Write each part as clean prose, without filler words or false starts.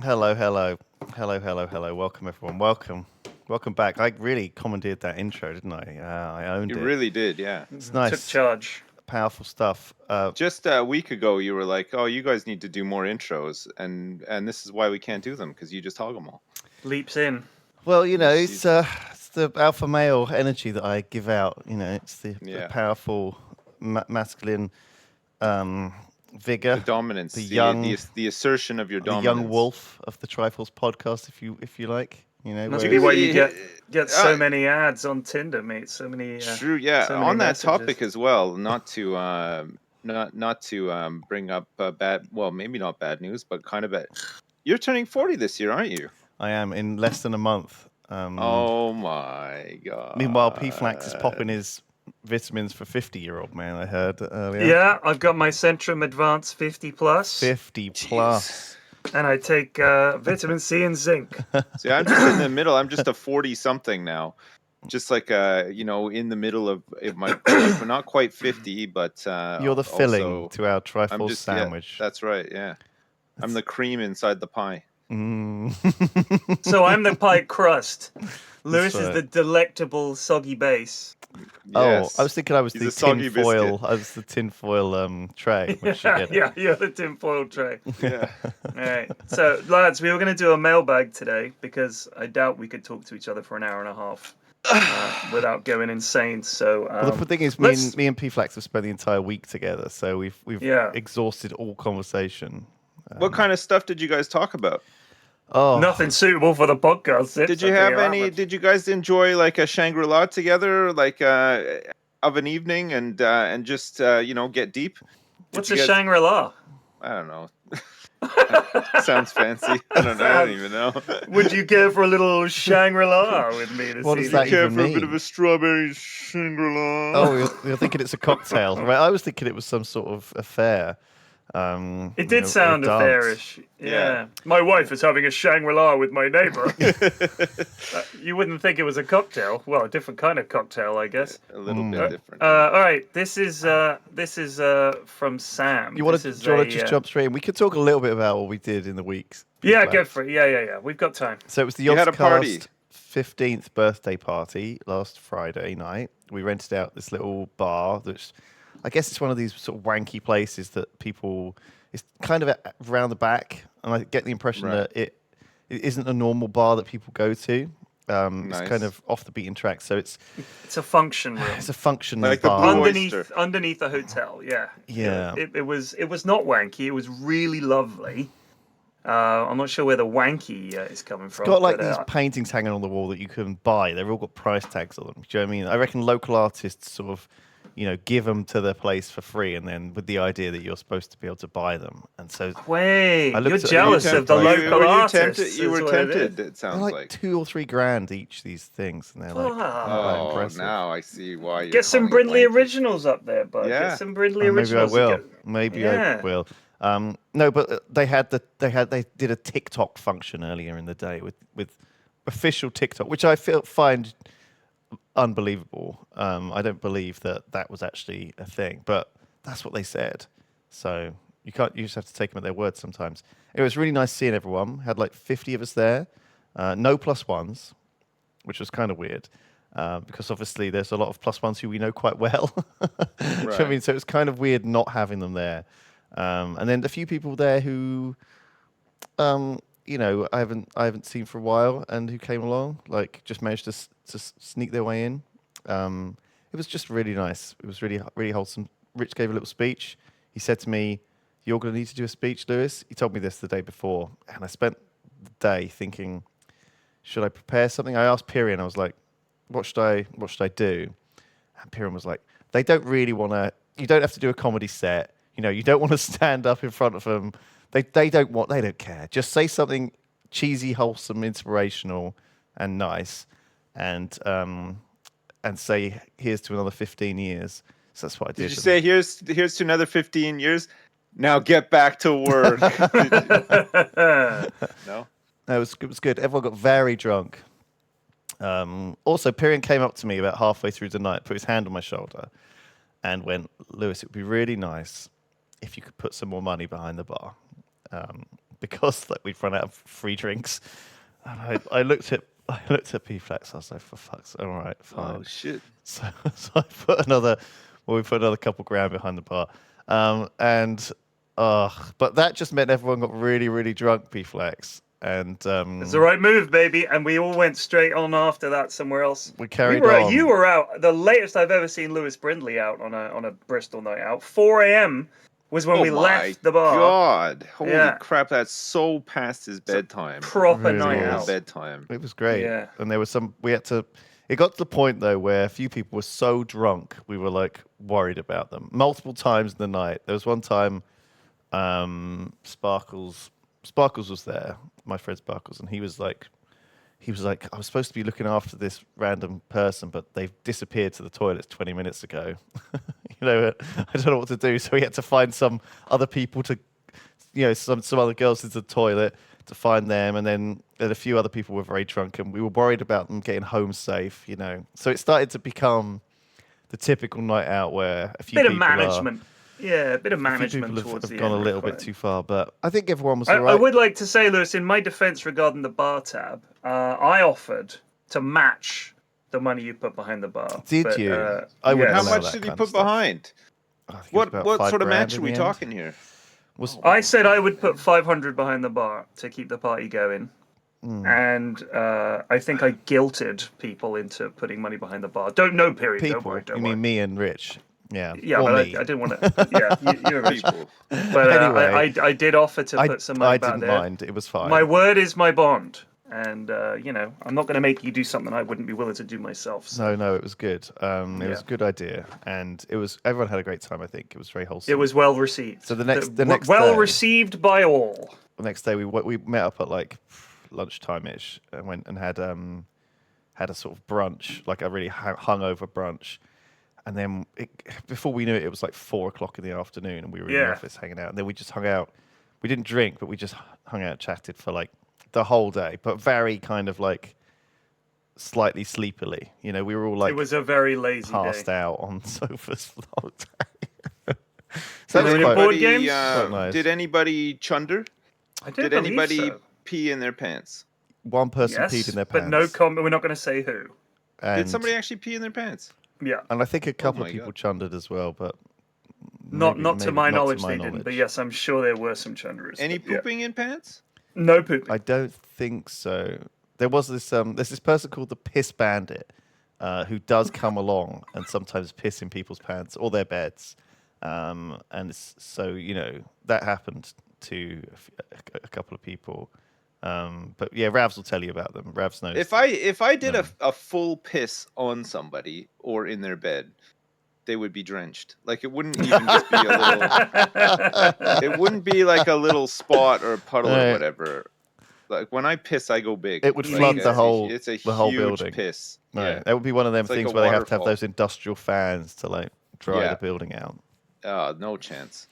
Hello, hello, hello, hello, hello. Welcome, everyone. Welcome back. I really commandeered that intro, didn't I? I owned You it. really did, yeah. It's Took nice, charge. powerful stuff. Just a week ago, you were like, "Oh, you guys need to do more intros," and this is why we can't do them because you just hog them all. Leaps in. Well, You- it's the alpha male energy that I give out. It's the yeah, powerful masculine vigor, the dominance, the the, young, the the assertion of your the young dominance. wolf of the Triforce podcast, if you like. Must be why you get Uh, so many ads on Tinder, mate. So many. True, yeah. So many On that messages. topic as well, not to bring up bad, well, maybe not bad news, but kind of bad. You're turning 40 this year, aren't you? I am in less than a month. Oh my god. Meanwhile, P-Flax is popping his vitamins for 50-year-old man, I heard earlier. Yeah, I've got my Centrum Advanced 50 plus, 50 plus. and I take vitamin C and zinc. See, I'm just in the middle. I'm just a 40 something now. Just like in the middle of my life. We're not quite 50, but You're the filling also, to our I'm Triforce just sandwich. Yeah, that's right, yeah. I'm the cream inside the pie. So I'm the pie crust. Lewis is right. the delectable soggy base. Yes. Oh, I was thinking I was He's the a soggy tin foil. biscuit. I was the tin foil tray. Which you get. Yeah, you're the tinfoil tray. Yeah. All right. So, lads, we were going to do a mailbag today because I doubt we could talk to each other for an hour and a half without going insane. So, Well, the thing is, me and P-Flax have spent the entire week together, so we've Yeah. exhausted all conversation. What kind of stuff did you guys talk about? Oh, nothing suitable for the podcast. Sips, Did you I'll tell have that any? much. Did you guys enjoy like a Shangri-La together, like of an evening, and just get deep? What's you a guys- Shangri-La? I don't know. Sounds fancy. I don't know. I don't even know. Would you care for a little Shangri-La with me this What does evening? that even for a bit mean? of a strawberry Shangri-La? Oh, you're thinking it's a cocktail, right? I was thinking it was some sort of affair. It did sound a dance. affairish. Yeah. Yeah. My wife is having a Shangri-La with my neighbour. You wouldn't think it was a cocktail. Well, a different kind of cocktail, I guess. A little bit different. All right, this is from Sam. You want This to is just jump straight in? We could talk a little bit about what we did in the weeks. Yeah, go for it. Yeah. We've got time. So it was the You had a party. Yogscast 15th birthday party last Friday night. We rented out this little bar that's, I guess it's one of these sort of wanky places that people, it's kind of around the back. And I get the impression Right. that it isn't a normal bar that people go to. Nice. It's kind of off the beaten track. So it's It's a function room. a functioning Like the bar. Blue Oyster. Underneath a hotel. Yeah. Yeah. It was not wanky. It was really lovely. I'm not sure where the wanky is coming from. Got like but, these paintings hanging on the wall that you can buy. They've all got price tags on them. Do you know what I mean? I reckon local artists sort of, give them to their place for free, and then with the idea that you're supposed to be able to buy them. And so Wait, I looked you're at- jealous you of the tempted- local were you artists. tempted? You is were what it tempted. is. It they're sounds like like. 2 or 3 grand each. These things, and they're like Wow. quite Oh, impressive. now I see why you're Get some calling it Brindley wanky. originals up there, bud. Yeah. Get some Brindley Maybe I originals. will. Get- Maybe Yeah. I will. No, but they did a TikTok function earlier in the day with official TikTok, which I find unbelievable. I don't believe that was actually a thing, but that's what they said. So you just have to take them at their word sometimes. It was really nice seeing everyone. Had like 50 of us there, no plus ones, which was kind of weird. Because obviously there's a lot of plus ones who we know quite well. Do you know what I mean? So it was kind of weird not having them there. And then a few people there who, I haven't seen for a while, and who came along, like just managed to sneak their way in. It was just really nice. It was really really wholesome. Rich gave a little speech. He said to me, "You're going to need to do a speech, Lewis." He told me this the day before, and I spent the day thinking, should I prepare something? I asked Piri, and I was like, what should I do? And Piran was like, they don't really want to, you don't have to do a comedy set. You don't want to stand up in front of them. They don't care. Just say something cheesy, wholesome, inspirational, and nice, and say, here's to another 15 years. So that's what I did. Did you say here's to another 15 years? Now get back to work. No? No, it was good. Everyone got very drunk. Also, Pirian came up to me about halfway through the night, put his hand on my shoulder, and went, "Lewis, it would be really nice if you could put some more money behind the bar." because like, we'd run out of free drinks. And I looked at P-Flex. I was like, for fuck's sake, all right, fine. Oh shit! So I we put another couple grand behind the bar, but that just meant everyone got really, really drunk. P-Flex, and It's the right move, baby. And we all went straight on after that somewhere else. we carried on. You were out. The latest I've ever seen Lewis Brindley out on a Bristol night out. 4 a.m. was when we left the bar. God, holy Yeah. crap! That's so past his bedtime. Proper Really night is. out. Bedtime. It was great. Yeah. And there was some. We had to. It got to the point though where a few people were so drunk we were like worried about them. Multiple times in the night. There was one time, Sparkles was there. My friend Sparkles, and he was like, I was supposed to be looking after this random person, but they've disappeared to the toilets 20 minutes ago. I don't know what to do. So he had to find some other people to, some other girls into the toilet to find them. And then a few other people were very drunk and we were worried about them getting home safe, So it started to become the typical night out where a few Bit people of management. Yeah, a bit of management people towards have the gone end a little bit required. too far, but I think everyone was all I right. would like to say, Lewis, in my defense regarding the bar tab, I offered to match the money you put behind the bar. Did you? I wouldn't How allow much that did he kind of put stuff. behind? I think it was What about 5 sort of grand match are in we the end. talking here? I said I would put 500 behind the bar to keep the party going. And I think I guilted people into putting money behind the bar. Don't worry. You mean me and Rich? Yeah. Yeah, or but me. I didn't want to. Yeah, you're rich. People. But Anyway, I did offer to put some money I back didn't there. mind. It was fine. My word is my bond, and I'm not going to make you do something I wouldn't be willing to do myself. So. No, it was good. It was a good idea, and everyone had a great time. I think it was very wholesome. It was well received. So the next well day, received by all. The next day we met up at like lunchtime ish and went and had a sort of brunch, like a really hungover brunch. And then before we knew it, it was like 4:00 in the afternoon, and we were in the office hanging out. And then we just hung out. We didn't drink, but we just hung out, chatted for like the whole day, but very kind of like slightly sleepily. We were all like It was a very lazy passed day. out on sofas for the whole day. So Did that was quite, board games? quite nice. Did anybody chunder? I Did believe anybody so. pee in their pants? One person Yes, peed in their but pants. no comment. We're not going to say who. And, Did somebody actually pee in their pants? Yeah. and I think a couple my of people God. chundered as well, but Not to maybe my not knowledge to my they didn't, but knowledge. yes, I'm sure there were some chunderers. Any but yeah. pooping in pants? No pooping. I don't think so. There was this there's this person called the Piss Bandit who does come along and sometimes piss in people's pants or their beds, and so that happened to a couple of people. But yeah, Ravs will tell you about them. Ravs knows. If I did a full piss on somebody or in their bed, they would be drenched. Like it wouldn't even just be a little. It wouldn't be like a little spot or a puddle or whatever. Like when I piss, I go big. It would Like, flood the whole It's a the whole huge building. piss. Right. Yeah. That would be one of them It's like things a where they have to have waterfall. those industrial fans to like dry the building out. No chance.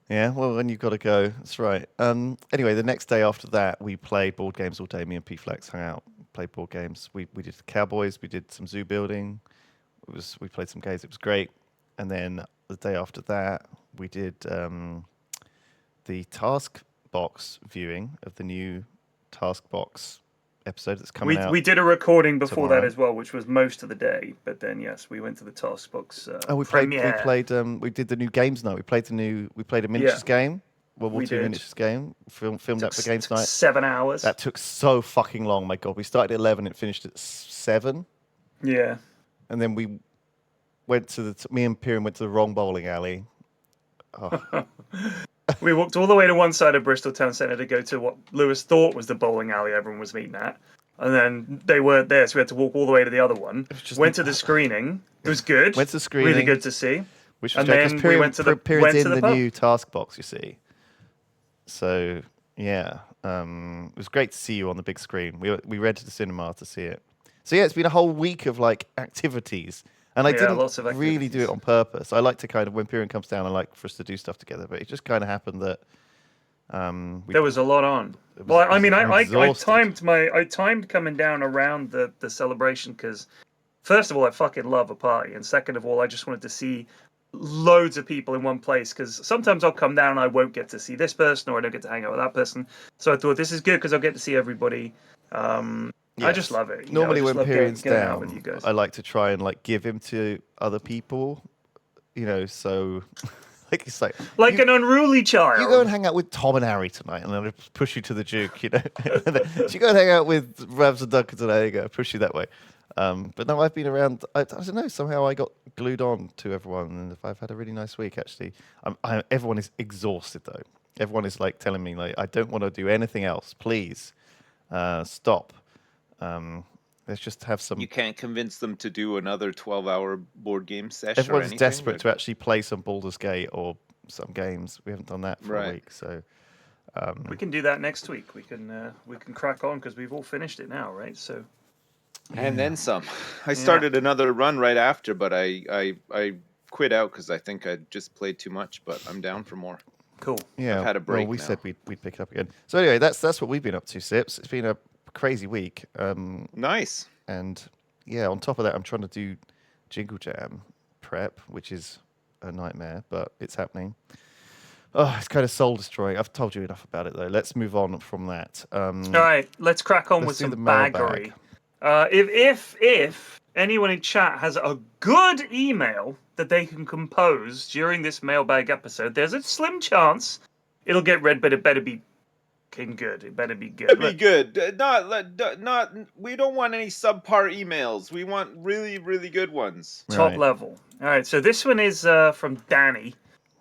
Yeah, well, then you've got to go. That's right. Anyway, the next day after that, we played board games all day. Me and P-Flex hung out, played board games. We did Cowboys. We did some zoo building. We played some games. It was great. And then the day after that, we did the task box viewing of the new task box episode that's coming out. We did a recording before that tomorrow. as well, which was most of the day. But then yes, we went to the Taskbox. We played. premiere. We did the new games night. We played a miniatures game. World War We II did. miniatures game. Filmed that for games night. 7 hours. That took so fucking long. My God, we started at 11 and finished at 7, Yeah. and then we went to me and Piran went to the wrong bowling alley. Oh. We walked all the way to one side of Bristol Town Centre to go to what Lewis thought was the bowling alley everyone was meeting at. And then they weren't there, so we had to walk all the way to the other one. Went to the screening. It was good. Went to the screening. Really good to see. Which was And great, 'cause then we went to the Piran's in the pub. new task box, you see. So yeah, it was great to see you on the big screen. We rented the cinema to see it. So yeah, it's been a whole week of like activities, and I didn't lots of really do it activities. on purpose. I like to kind of when Piran comes down, I like for us to do stuff together, but it just kind of happened that There was a lot on. Well, I mean, I timed coming down around the celebration because, first of all, I fucking love a party, and second of all, I just wanted to see loads of people in one place, because sometimes I'll come down and I won't get to see this person, or I don't get to hang out with that person. So I thought this is good because I'll get to see everybody. I just love it. Normally, I just when love Perion's getting out with you down, guys. I like to try and like give him to other people. So like it's like An unruly child. you go and hang out with Tom and Harry tonight, and then I'll push you to the Duke. And then, you go and hang out with Ravs and Duncan tonight. There you go, push you that way. But no, I've been around. I don't know. Somehow I got glued on to everyone, and I've had a really nice week actually. Everyone is exhausted though. Everyone is like telling me like I don't want to do anything else. Please stop. Let's just have some. You can't convince them to do another 12-hour board game session. Everyone's desperate to actually play some Baldur's Gate or some games. We haven't done that for a week, so we can do that next week. We can crack on because we've all finished it now, right? So. And then some. I started another run right after, but I quit out because I think I just played too much. But I'm down for more. Cool. Yeah. I've had a break. Well, we now. said we'd pick it up again. So anyway, that's what we've been up to, Sips. It's been a crazy week. Nice. And yeah, on top of that, I'm trying to do Jingle Jam prep, which is a nightmare, but it's happening. Oh, it's kind of soul destroying. I've told you enough about it though. Let's move on from that. All right, let's crack on with some baggery. If anyone in chat has a good email that they can compose during this mailbag episode, there's a slim chance it'll get read, but it better be good. It better be good. It'd be good. Not. We don't want any subpar emails. We want really, really good ones. Top level. All right. So this one is from Danny,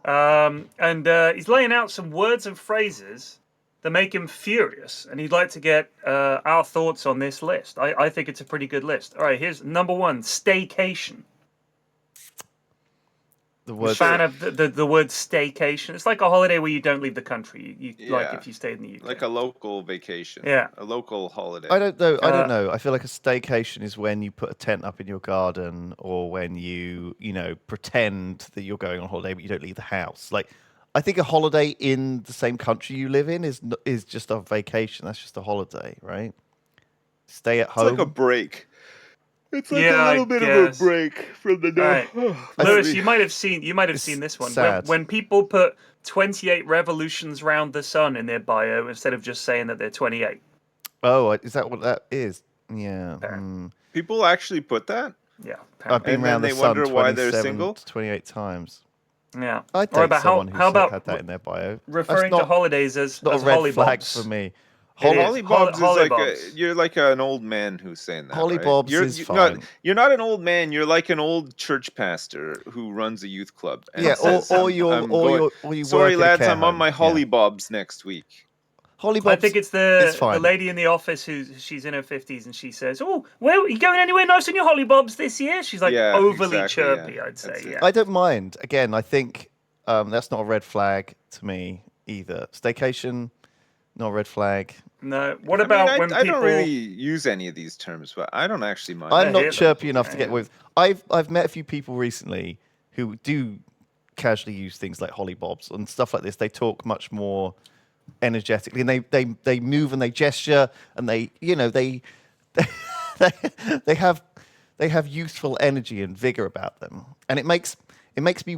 and he's laying out some words and phrases that make him furious, and he'd like to get our thoughts on this list. I think it's a pretty good list. All right. Here's number one: staycation. The word fan of the word staycation. It's like a holiday where you don't leave the country. You like if you stayed in the UK. Like a local vacation. Yeah. A local holiday. I don't know. I feel like a staycation is when you put a tent up in your garden, or when you pretend that you're going on holiday but you don't leave the house. Like, I think a holiday in the same country you live in is just a vacation. That's just a holiday, right? Stay at home. It's like a break. It's like a little bit of a break from the night. Lewis, you might have seen this one. When people put 28 revolutions round the sun in their bio instead of just saying that they're 28. Oh, is that what that is? Yeah. People actually put that? Yeah. I've been around the sun 28 times. Yeah. I date someone who had that in their bio. Referring to holidays as not a red hollybobs. flag for me. Hollybobs is like you're like an old man who's saying that. Hollybobs is fine. You're not an old man. You're like an old church pastor who runs a youth club. And you. Sorry, lads, I'm on my hollybobs next week. Hollybobs. I think it's the lady in the office she's in her 50s and she says, "Oh, well, are you going anywhere nice on your hollybobs this year?" She's like overly chirpy. I'd say. Yeah. I don't mind. Again, I think that's not a red flag to me either. Staycation, not a red flag. No. What about when people... I don't really use any of these terms, but I don't actually mind. I'm not chirpy enough to get with. I've met a few people recently who do casually use things like hollybobs and stuff like this. They talk much more energetically, and they move and they gesture, and they have youthful energy and vigor about them, and it makes me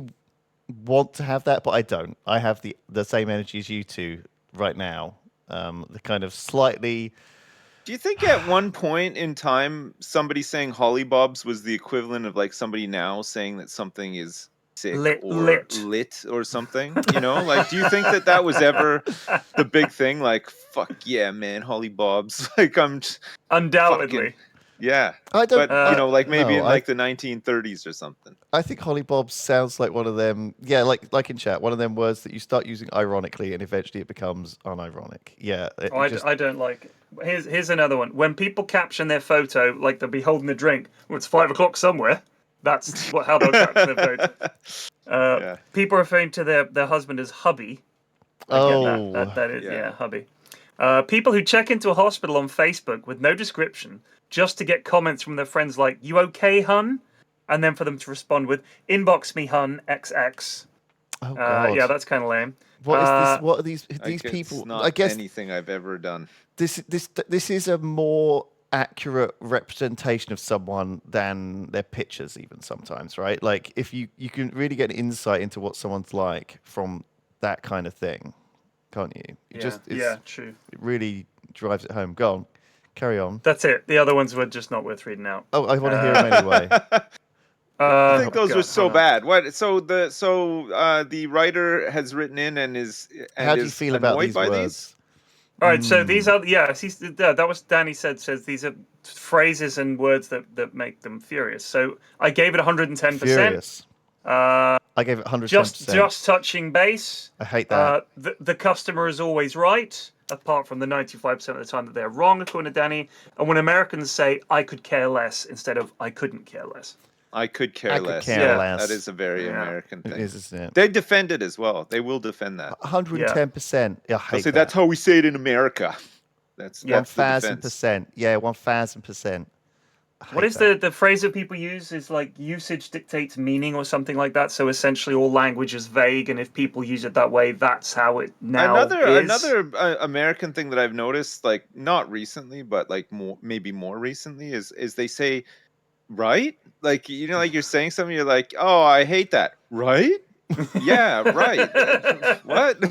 want to have that, but I don't. I have the same energy as you two right now. The kind of slightly. Do you think at one point in time somebody saying hollybobs was the equivalent of like somebody now saying that something is sick or lit or something? You know, like, do you think that was ever the big thing? Like, fuck yeah, man, hollybobs. Like, I'm just undoubtedly. Yeah, I don't. But like maybe in like the 1930s or something. I think hollybobs sounds like one of them. Yeah, like in chat, one of them words that you start using ironically, and eventually it becomes unironic. Yeah, I don't like it. Here's another one. When people caption their photo like they'll be holding a drink, well, it's 5 o'clock somewhere. That's how they'll caption their photo. People referring to their husband as hubby. That is hubby. People who check into a hospital on Facebook with no description, just to get comments from their friends like, "You okay, hun?" And then for them to respond with, "Inbox me, hun, XX." Oh, God. Yeah, that's kind of lame. What is this? What are these people? Not I guess anything I've ever done. This is a more accurate representation of someone than their pictures even sometimes, right? Like if you can really get an insight into what someone's like from that kind of thing, can't you? True. It really drives it home. Go on, carry on. That's it. The other ones were just not worth reading out. Oh, I want to hear them anyway. I think those were God, so hold on. bad. What? So the writer has written in and is How do you feel about annoyed these by words? All right, so these are that was Danny says these are phrases and words that make them furious. So I gave it 110%. Furious. I gave it 110%. Just touching base. I hate that. The customer is always right, apart from the 95% of the time that they're wrong, according to Danny. And when Americans say "I could care less" instead of "I couldn't care less." I could care I could less. care Yeah, less. that is a very American thing. It is, isn't it? They defend it as well. They will defend that. 110%. Yeah, I hate They'll say that. that's how we say it in America. That's 1,000%. Yeah, 1,000%. What is the phrase that people use is like usage dictates meaning or something like that. So essentially all language is vague, and if people use it that way, that's how it now is. Another American thing that I've noticed, like not recently, but like maybe more recently, is they say right? Like, you know, like you're saying something, you're like, oh, I hate that. Right? Yeah, right. What?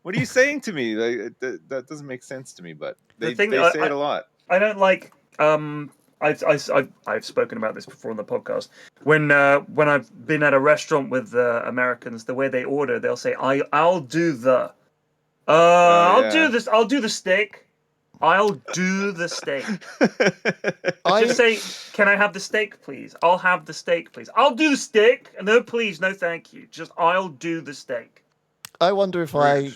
What are you saying to me? Like, that doesn't make sense to me, but they say it a lot. I don't like I've spoken about this before on the podcast. When I've been at a restaurant with Americans, the way they order, they'll say, I'll do the I'll do this, I'll do the steak. I'll do the steak. Just say, can I have the steak, please? I'll have the steak, please. I'll do the steak. No, please, no, thank you. Just, I'll do the steak. I wonder if I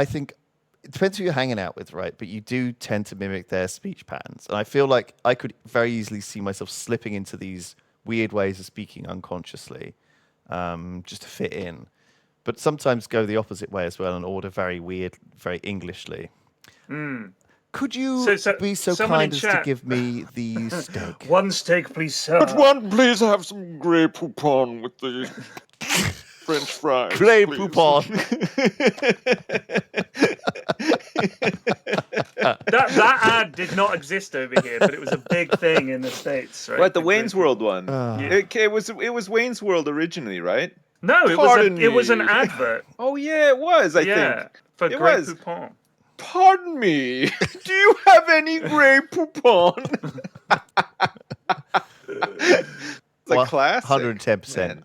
think, it depends who you're hanging out with, right? But you do tend to mimic their speech patterns. And I feel like I could very easily see myself slipping into these weird ways of speaking unconsciously, just to fit in. But sometimes go the opposite way as well and order very weird, very Englishly. Could you be so kind as to give me the steak? One steak, please, sir. But one, please have some Grey Poupon with the French fries. Grey please. Poupon. That ad did not exist over here, but it was a big thing in the States, right? What, the Wayne's World one? Yeah. It was Wayne's World originally, right? No, it was an advert. Oh yeah, it was. I think for it Grey was. Poupon. Pardon me. Do you have any Grey Poupon? It's a classic. 110%.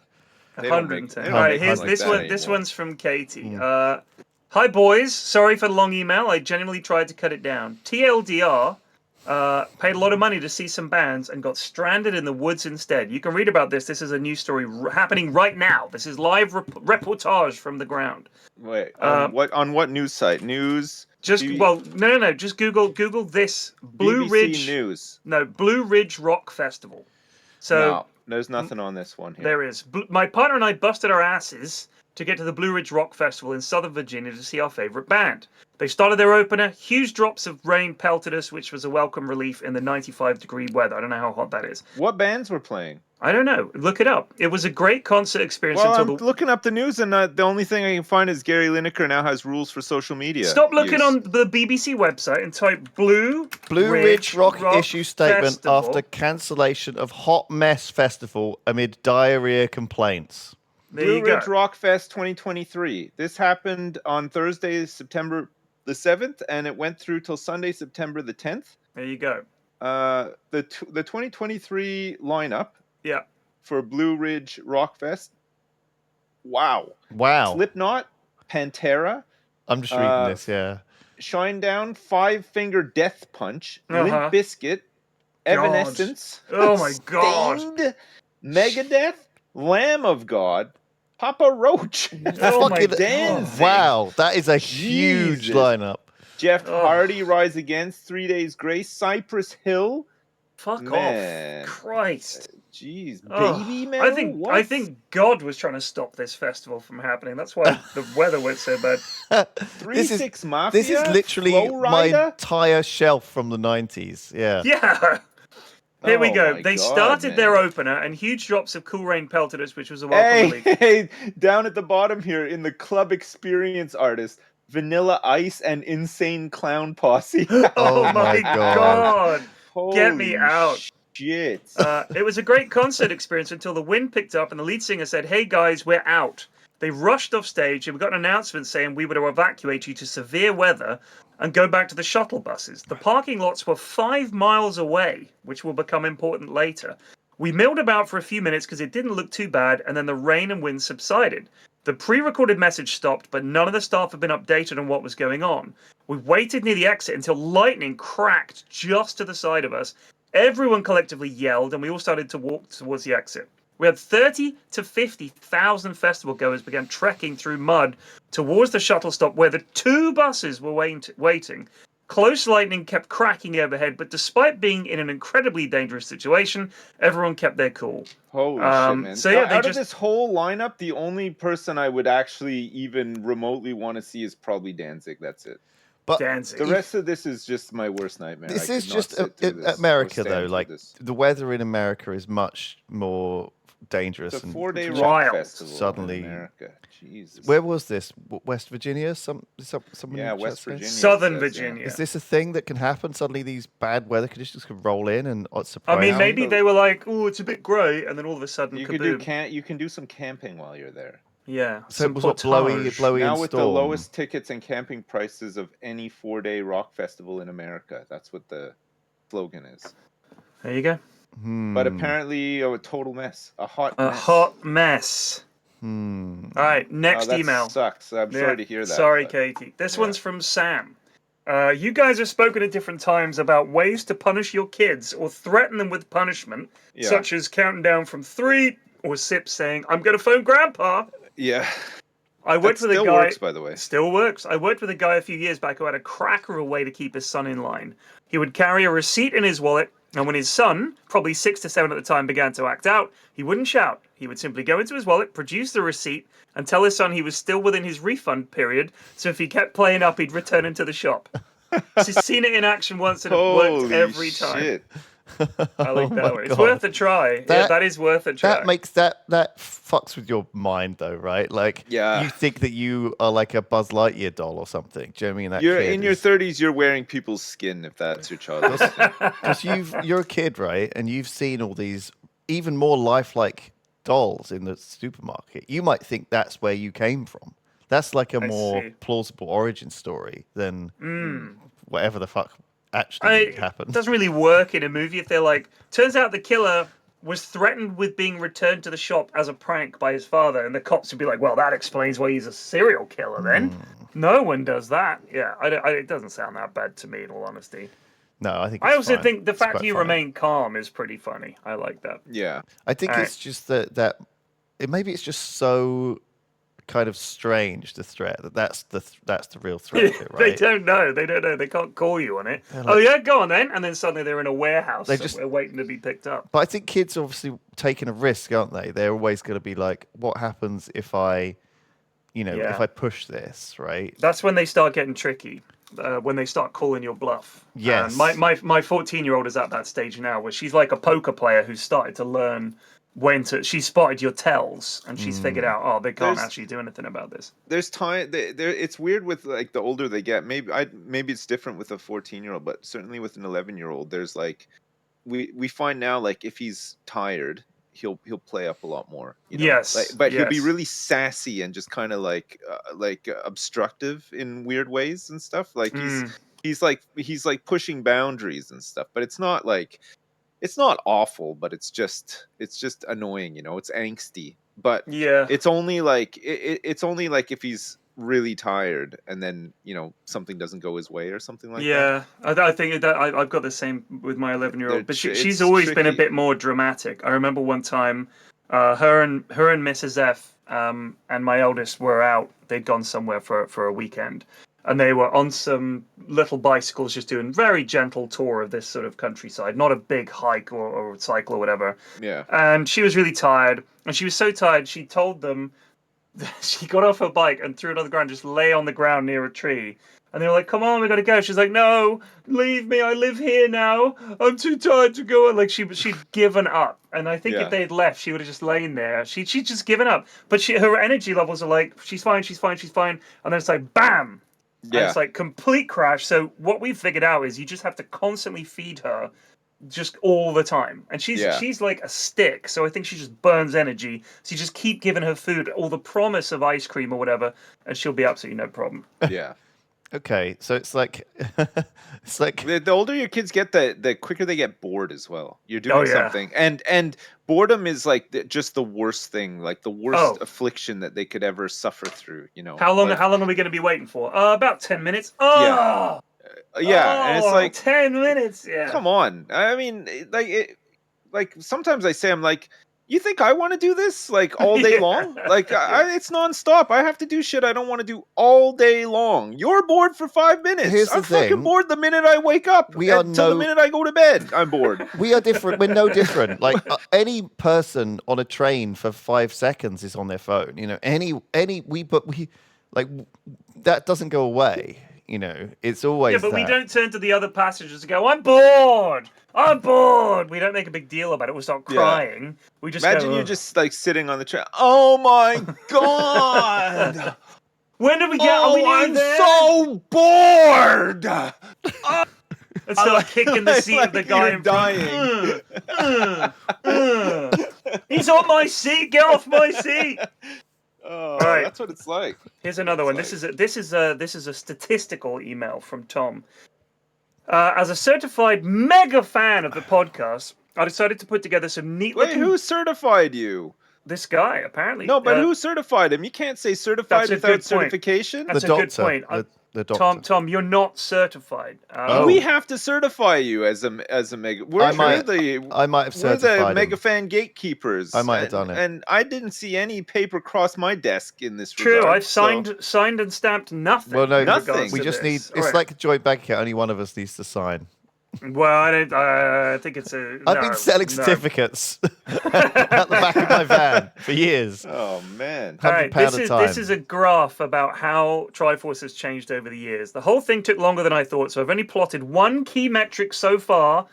110. All right, here's this one. This one's from Katie. Hi boys, sorry for the long email. I genuinely tried to cut it down. TLDR. Paid a lot of money to see some bands and got stranded in the woods instead. You can read about this. This is a news story happening right now. This is live reportage from the ground. Wait, on what news site? News. Just no. Just Google this Blue BBC Ridge News. No, Blue Ridge Rock Festival. So no, there's nothing on this one here. There is. My partner and I busted our asses to get to the Blue Ridge Rock Festival in Southern Virginia to see our favorite band. They started their opener. Huge drops of rain pelted us, which was a welcome relief in the 95-degree weather. I don't know how hot that is. What bands were playing? I don't know. Look it up. It was a great concert experience. Well, I'm looking up the news, and the only thing I can find is Gary Lineker now has rules for social media. Stop looking on the BBC website and type Blue Ridge Rock issue statement Festival. after cancellation of Hot Mess Festival amid diarrhea complaints. There Blue Ridge Rock Fest 2023. This happened on Thursday, September the 7th, and it went through till Sunday, September the 10th. There you go. The 2023 lineup. Yeah. For Blue Ridge Rock Fest. Wow. Slipknot, Pantera. I'm just reading this, yeah. Shinedown, Five Finger Death Punch, Limp Bizkit, Evanescence. Oh my God. Stained, Megadeth, Lamb of God, Papa Roach. Oh my God. Wow, that is a huge lineup. Jeff Hardy, Rise Against, 3 Days Grace, Cypress Hill. Fuck off. Christ. Jeez, baby man. I think God was trying to stop this festival from happening. That's why the weather went so bad. 3 6 Mafia. This is literally my entire shelf from the 90s. Yeah. Yeah. Here we go. They started man. their opener, and huge drops of cool rain pelted us, which was a welcome relief. Hey, down at the bottom here in the club experience artist, Vanilla Ice and Insane Clown Posse. Oh my God. Get me out. Shit. It was a great concert experience until the wind picked up and the lead singer said, "Hey guys, we're out." They rushed off stage and we got an announcement saying we were to evacuate you to severe weather and go back to the shuttle buses. The parking lots were 5 miles away, which will become important later. We milled about for a few minutes because it didn't look too bad, and then the rain and wind subsided. The pre-recorded message stopped, but none of the staff had been updated on what was going on. We waited near the exit until lightning cracked just to the side of us. Everyone collectively yelled, and we all started to walk towards the exit. We had 30 to 50,000 festival goers began trekking through mud towards the shuttle stop where the 2 buses were waiting. Close lightning kept cracking overhead, but despite being in an incredibly dangerous situation, everyone kept their cool. Holy shit, man. So yeah, out of this whole lineup, the only person I would actually even remotely want to see is probably Danzig. That's it. But Danzig. The rest of this is just my worst nightmare. this I is could not just sit through this or America, stand though. through Like this. the weather in America is much more dangerous. It's a and 4-day rock wild. festival Suddenly- in America. Jesus. Where was this? West Virginia? Someone Yeah, in the West chat said? Virginia. Southern says, Virginia. Is this a thing that can happen? Suddenly, these bad weather conditions could roll in and surprise. I mean, Now maybe the- they were like, "Oh, it's a bit grey," and then all of a sudden, You kaboom. you can do some camping while you're there. Yeah. So some it was what, blowy portage. Now and with the storm. lowest tickets and camping prices of any 4-day rock festival in America. That's what the slogan is. There you go. But apparently, a total mess. A hot A mess. hot mess. Hmm. All right, next that email. sucks. I'm Yeah, sorry to hear that. Sorry, but- Katie. This yeah. one's from Sam. You guys have spoken at different times about ways to punish your kids or threaten them with punishment, Yeah. such as counting down from 3 or Sip saying, "I'm going to phone Grandpa." Yeah. I worked That with a still guy. works, by the way. Still works. I worked with a guy a few years back who had a cracker of a way to keep his son in line. He would carry a receipt in his wallet, and when his son, probably 6 to 7 at the time, began to act out, he wouldn't shout. He would simply go into his wallet, produce the receipt, and tell his son he was still within his refund period, so if he kept playing up, he'd return him to the shop. She's seen it in action once, and it worked Holy every time. shit. I like Oh that my one. It's God. worth a try. Yeah, that is worth a try. That makes that fucks with your mind, though, right? Like, Yeah. you think that you are like a Buzz Lightyear doll or something. Do you know what I mean? That You're kid in your is- 30s, you're wearing people's skin if that's your child. because you're a kid, right? And you've seen all these even more lifelike dolls in the supermarket. You might think that's where you came from. That's like a I more see. plausible origin story than whatever the fuck actually It happened. doesn't really work in a movie if they're like, turns out the killer was threatened with being returned to the shop as a prank by his father, and the cops would be like, well, that explains why he's a serial killer then. No one does that. Yeah, it doesn't sound that bad to me, in all honesty. No, I think. I It's also fine. think the It's fact quite you fine. remain calm is pretty funny. I like that. Yeah. I think Alright. it's just that maybe it's just so kind of strange, the threat that's the real threat of it, They right? don't know. They don't know. They can't call you on it. They're Oh like- yeah, go on then. And then suddenly they're in a warehouse. They Somewhere waiting to be picked up. But I think kids are obviously taking a risk, aren't they? They're always going to be like, what happens if I, Yeah. if I push this, right? That's when they start getting tricky. When they start calling your bluff. Yes. And my 14-year-old is at that stage now where she's like a poker player who's started to learn when to. She spotted your tells and she's figured out, oh, they can't There's- actually do anything about this. There's time. It's weird with like the older they get. Maybe it's different with a 14-year-old, but certainly with an 11-year-old, there's like we find now like if he's tired, he'll play up a lot more. You know? Yes, Like, but he'll be yes. really sassy and just kind of like obstructive in weird ways and stuff. Like he's like pushing boundaries and stuff. But it's not like it's not awful, but it's just annoying. It's angsty. But Yeah. it's only like it's only like if he's really tired and then something doesn't go his way or something like that. Yeah, I think that I've got the same with my 11-year-old, They're but tr- she's it's always been a tricky. bit more dramatic. I remember one time, her and Mrs. F and my eldest were out. They'd gone somewhere for a weekend, and they were on some little bicycles, just doing very gentle tour of this sort of countryside, not a big hike or cycle or whatever. Yeah. And she was really tired, and she was so tired she told them. She got off her bike and threw it on the ground, just lay on the ground near a tree. And they were like, come on, we gotta go. She's like, no, leave me. I live here now. I'm too tired to go on. Like she'd given up. And I think Yeah. if they'd left, she would have just lain there. She'd just given up. But her energy levels are like, she's fine, she's fine, she's fine. And then it's like, bam. And Yeah. it's like complete crash. So what we've figured out is you just have to constantly feed her just all the time. And Yeah. she's like a stick, so I think she just burns energy. So you just keep giving her food, all the promise of ice cream or whatever, and she'll be absolutely no problem. Yeah. Okay, so it's like it's like The older your kids get, the quicker they get bored as well. You're doing Oh, yeah. something, and boredom is like just the worst thing, like the worst affliction that they could ever suffer through. You know, How long Like, are we going to be waiting for? About 10 minutes. Oh, yeah, and it's like 10 minutes. Yeah. come on. I mean, like sometimes I say, I'm like, you think I want to do this like all day Yeah. long? Like it's nonstop. I have to do shit I don't want to do all day long. You're bored for 5 minutes. Here's the I'm fucking thing. bored the minute I wake up. We are till the minute I go to bed. I'm bored. we are different. We're no different. Like any person on a train for 5 seconds is on their phone. You know, we that doesn't go away. You know, it's always Yeah, but we that. don't turn to the other passengers and go, I'm bored. I'm bored. We don't make a big deal about it. We start Yeah. crying. We just Imagine go, you're just like sitting on the train. Oh my god! when do we get? Are we nearly I'm there? so bored. And start kicking the seat of the like guy you're in front. dying. He's on my seat. Get off my seat. Oh, Right. that's what it's like. Here's another one. It's This is a statistical email from Tom. As a certified mega fan of the podcast, I decided to put together some neat. Wait, who certified you? This guy apparently. No, but who certified him? You can't say certified That's a without good point. certification. That's The a good doctor. point. The doctor. Tom, you're not certified. Oh. We have to certify you as a mega. We're I might the have we're the certified mega him. fan gatekeepers. I might have done it. And I didn't see any paper cross my desk in this True, regard. I've signed and stamped nothing. Well, no, in Nothing. regards we to just this. need. It's Alright. like a joint bank account. Only one of us needs to sign. Well, I think it's a. I've been selling certificates at the back of my van for years. Oh man. All right, £100 a time. this is a graph about how Triforce has changed over the years. The whole thing took longer than I thought, so I've only plotted one key metric so far: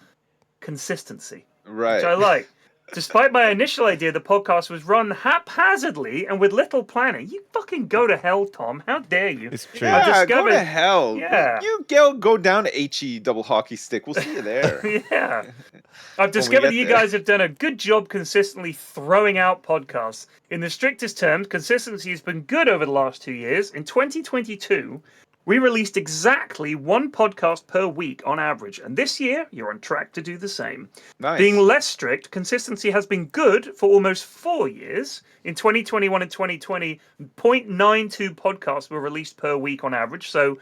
consistency, Right. which I like. Despite my initial idea, the podcast was run haphazardly and with little planning. You fucking go to hell, Tom. How dare you? It's true. I've Yeah, go discovered- to hell. Yeah. You go down to HE double hockey stick. We'll see you there. Yeah. I've discovered get that you there. guys have done a good job consistently throwing out podcasts. In the strictest terms, consistency has been good over the last 2 years. In 2022, we released exactly one podcast per week on average. And this year, you're on track to do the same. Nice. Being less strict, consistency has been good for almost 4 years. In 2021 and 2020, 0.92 podcasts were released per week on average. So,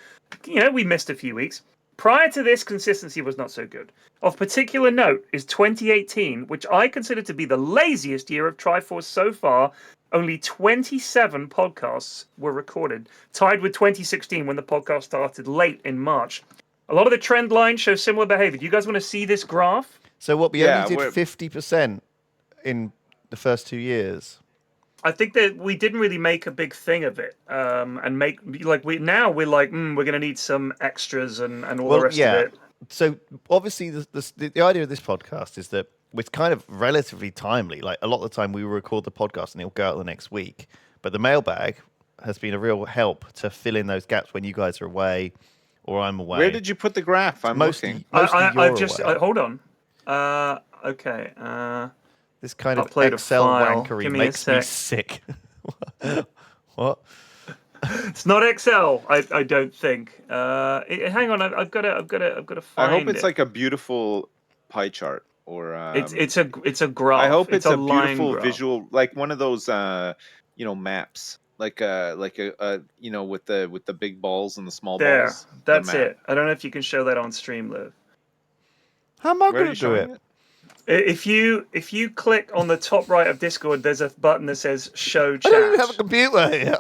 we missed a few weeks. Prior to this, consistency was not so good. Of particular note is 2018, which I consider to be the laziest year of Triforce so far. Only 27 podcasts were recorded, tied with 2016 when the podcast started late in March. A lot of the trend lines show similar behavior. Do you guys want to see this graph? So what we Yeah, only we're- did 50% in the first 2 years. I think that we didn't really make a big thing of it, and make like we're going to need some extras and all the rest of it. So obviously the idea of this podcast is that it's kind of relatively timely. Like a lot of the time we will record the podcast and it'll go out the next week. But the mailbag has been a real help to fill in those gaps when you guys are away or I'm away. Where did you put the graph? I'm looking. Mostly I've you're just away. hold on. Okay. This kind of upload a Excel file. wankery Give me a makes me sec. sick. What? It's not Excel. I don't think. Hang on. I've got to find. I hope it's it. like a beautiful pie chart or. It's a graph. I hope it's a line beautiful graph. visual, like one of those maps, like a with the big balls and the small There. balls. The That's map. it. I don't know if you can show that on Streamlabs. How am I Where are going you to do showing it? it? If you click on the top right of Discord, there's a button that says Show I Chat. don't even have a computer here.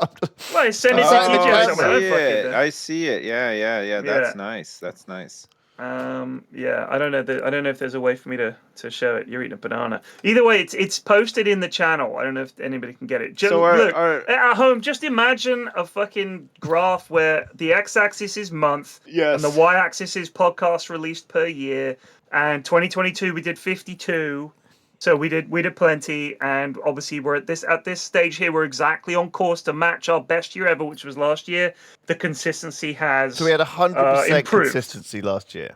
Well, send it Oh, to I TJ or see something. I don't fucking it. know. I see it. Yeah. That's Yeah. nice. That's nice. Yeah, I don't know if there's a way for me to show it. You're eating a banana. Either way, it's posted in the channel. I don't know if anybody can get it. So Look, our- at home, just imagine a fucking graph where the x-axis is month Yes. and the y-axis is podcast released per year. And 2022 we did 52. So we did plenty, and obviously we're at this stage here. We're exactly on course to match our best year ever, which was last year. The consistency has So we had 100% improved. consistency last year.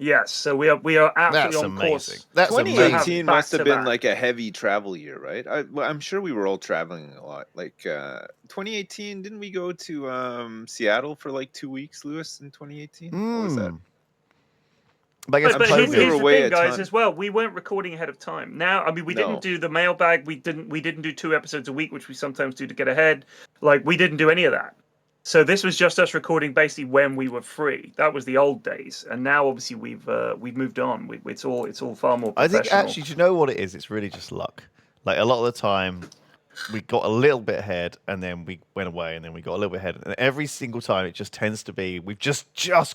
Yes, so we are absolutely That's on amazing. course. That's amazing. 2018 must have been Back-to-back. like a heavy travel year, right? I'm sure we were all traveling a lot. Like 2018, didn't we go to Seattle for like 2 weeks, Lewis, in 2018? What was that? But I guess But sure here's we were the away thing, a guys, ton. as well. We weren't recording ahead of time. Now, I mean, we No. didn't do the mailbag. We didn't do 2 episodes a week, which we sometimes do to get ahead. Like, we didn't do any of that. So this was just us recording basically when we were free. That was the old days, and now obviously we've moved on. It's all far more professional. I think actually, do you know what it is? It's really just luck. Like a lot of the time, we got a little bit ahead, and then we went away, and then we got a little bit ahead, and every single time it just tends to be we've just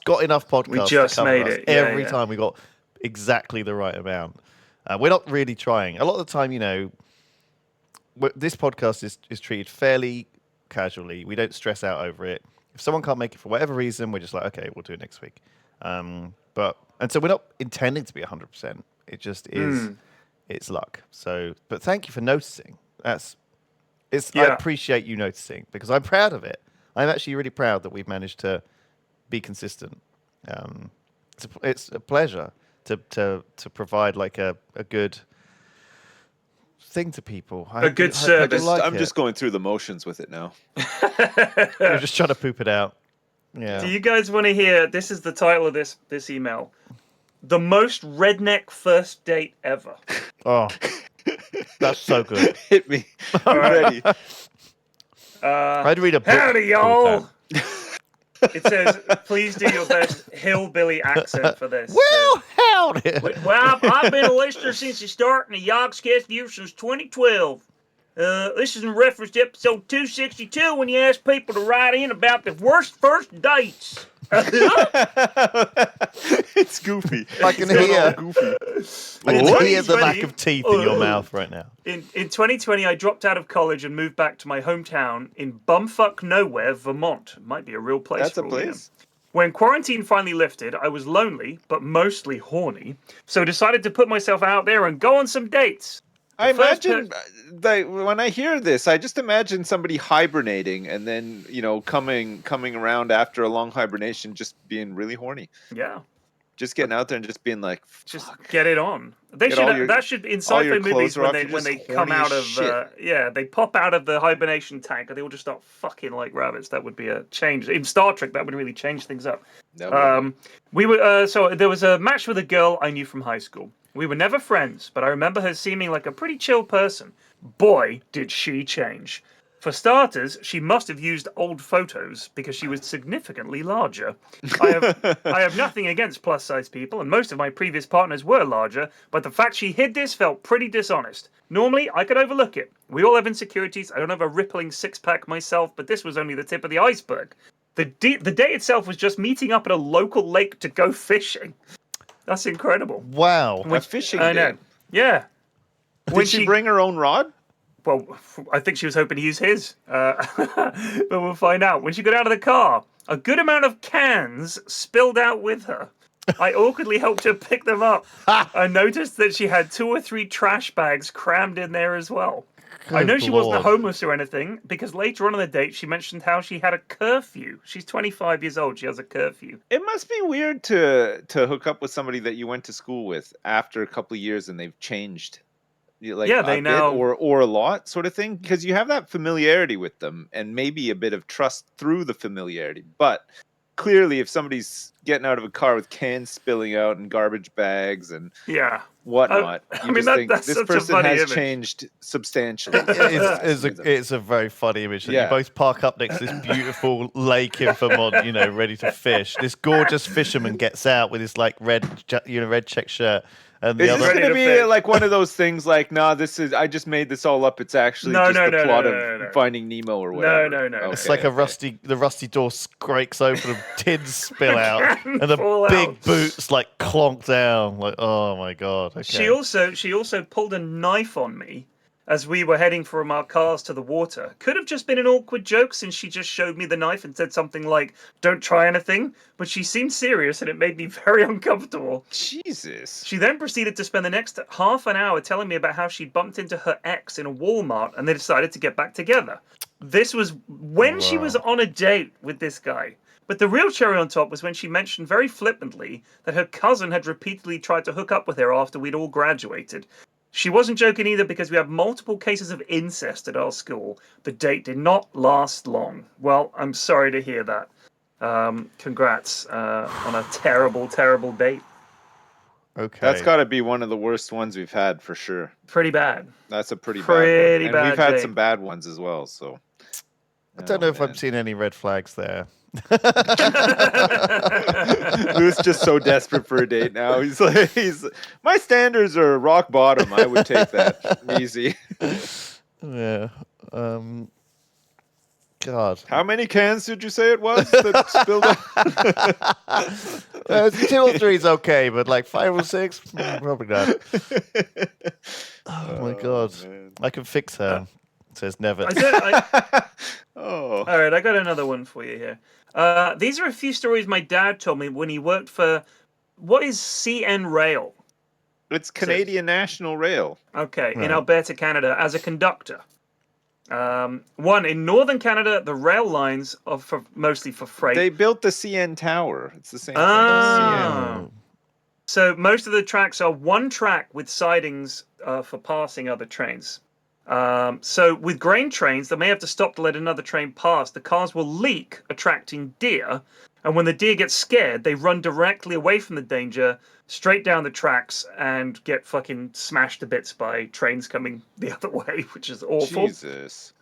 got enough podcasts. We just to cover made us. it. Yeah, Every time we got exactly the right amount. We're not really trying. A lot of the time, you know, this podcast is treated fairly casually. We don't stress out over it. If someone can't make it for whatever reason, we're just like, okay, we'll do it next week. And so we're not intending to be 100%. It just is. It's luck. So, but thank you for noticing. I appreciate you noticing because I'm proud of it. I'm actually really proud that we've managed to be consistent. It's a pleasure to provide like a good thing to people. A good service. I'm just going through the motions with it now. You're just trying to poop it out. Yeah. Do you guys want to hear? This is the title of this email: the most redneck first date ever. Oh, that's so good. Hit me. I'm ready. I'd read a book. Howdy, y'all. called It says, please do your best hillbilly accent for this. Well, howdy. Well, I've been a listener since the start, and the Yogscast viewer since 2012. This is in reference to episode 262 when you ask people to write in about the worst first dates. It's goofy. I can hear the lack of teeth in your mouth right now. In 2020, I dropped out of college and moved back to my hometown in bumfuck nowhere, Vermont. Might be a real place. That's a place. When quarantine finally lifted, I was lonely, but mostly horny, so decided to put myself out there and go on some dates. I imagine, when I hear this, I just imagine somebody hibernating and then, you know, coming around after a long hibernation, just being really horny. Yeah. Just getting out there and just being like, just get it on. They should. That should in sci-fi movies when they come out of they pop out of the hibernation tank and they all just start fucking like rabbits. That would be a change. In Star Trek, that would really change things up. We were so there was a match with a girl I knew from high school. We were never friends, but I remember her seeming like a pretty chill person. Boy, did she change. For starters, she must have used old photos because she was significantly larger. I have nothing against plus-size people, and most of my previous partners were larger, but the fact she hid this felt pretty dishonest. Normally, I could overlook it. We all have insecurities. I don't have a rippling six-pack myself, but this was only the tip of the iceberg. The day itself was just meeting up at a local lake to go fishing. That's incredible. Wow. A fishing I know. date. Yeah. Did she bring her own rod? Well, I think she was hoping to use his. But we'll find out. When she got out of the car, a good amount of cans spilled out with her. I awkwardly helped her pick them up. I noticed that she had 2 or 3 trash bags crammed in there as well. I know she wasn't homeless or anything, because later on in the date, she mentioned how she had a curfew. She's 25 years old. She has a curfew. It must be weird to hook up with somebody that you went to school with after a couple of years and they've changed. Like they now or a lot sort of thing, because you have that familiarity with them and maybe a bit of trust through the familiarity. But clearly, if somebody's getting out of a car with cans spilling out and garbage bags and whatnot, this person has changed substantially. It's a very funny image. You both park up next to this beautiful lake in Vermont, you know, ready to fish. This gorgeous fisherman gets out with his like red check shirt. And the is this going to be like one of those things like, nah, I just made this all up. It's actually the plot of Finding Nemo or whatever. No. Okay, it's like the rusty door scrapes open and tins spill out and the big boots like clonk down. Like, oh my God. Okay. She also pulled a knife on me as we were heading from our cars to the water. Could have just been an awkward joke since she just showed me the knife and said something like, don't try anything. But she seemed serious and it made me very uncomfortable. Jesus. She then proceeded to spend the next half an hour telling me about how she bumped into her ex in a Walmart and they decided to get back together. This was when she was on a date with this guy. But the real cherry on top was when she mentioned very flippantly that her cousin had repeatedly tried to hook up with her after we'd all graduated. She wasn't joking either because we have multiple cases of incest at our school. The date did not last long. Well, I'm sorry to hear that. Congrats on a terrible, terrible date. Okay. That's got to be one of the worst ones we've had for sure. Pretty bad. That's a pretty bad one. And bad we've had date. some bad ones as well, so. I don't know if I've seen any red flags there. Lou's just so desperate for a date now. He's my standards are rock bottom. I would take that easy. Yeah. God. How many cans did you say it was that spilled out? 2 or 3 is okay, but like 5 or 6, probably not. Oh my God. Man. I can fix her. Says never. Oh. All right, I got another one for you here. These are a few stories my dad told me when he worked for, what is CN Rail? It's Canadian National Rail. Okay, in Right. Alberta, Canada, as a conductor. One, in northern Canada, the rail lines are mostly for freight. They built the CN Tower. It's the same thing. Ah. CN. So most of the tracks are one track with sidings for passing other trains. So with grain trains, they may have to stop to let another train pass. The cars will leak, attracting deer. And when the deer get scared, they run directly away from the danger, straight down the tracks, and get fucking smashed to bits by trains coming the other way, which is awful. Jesus.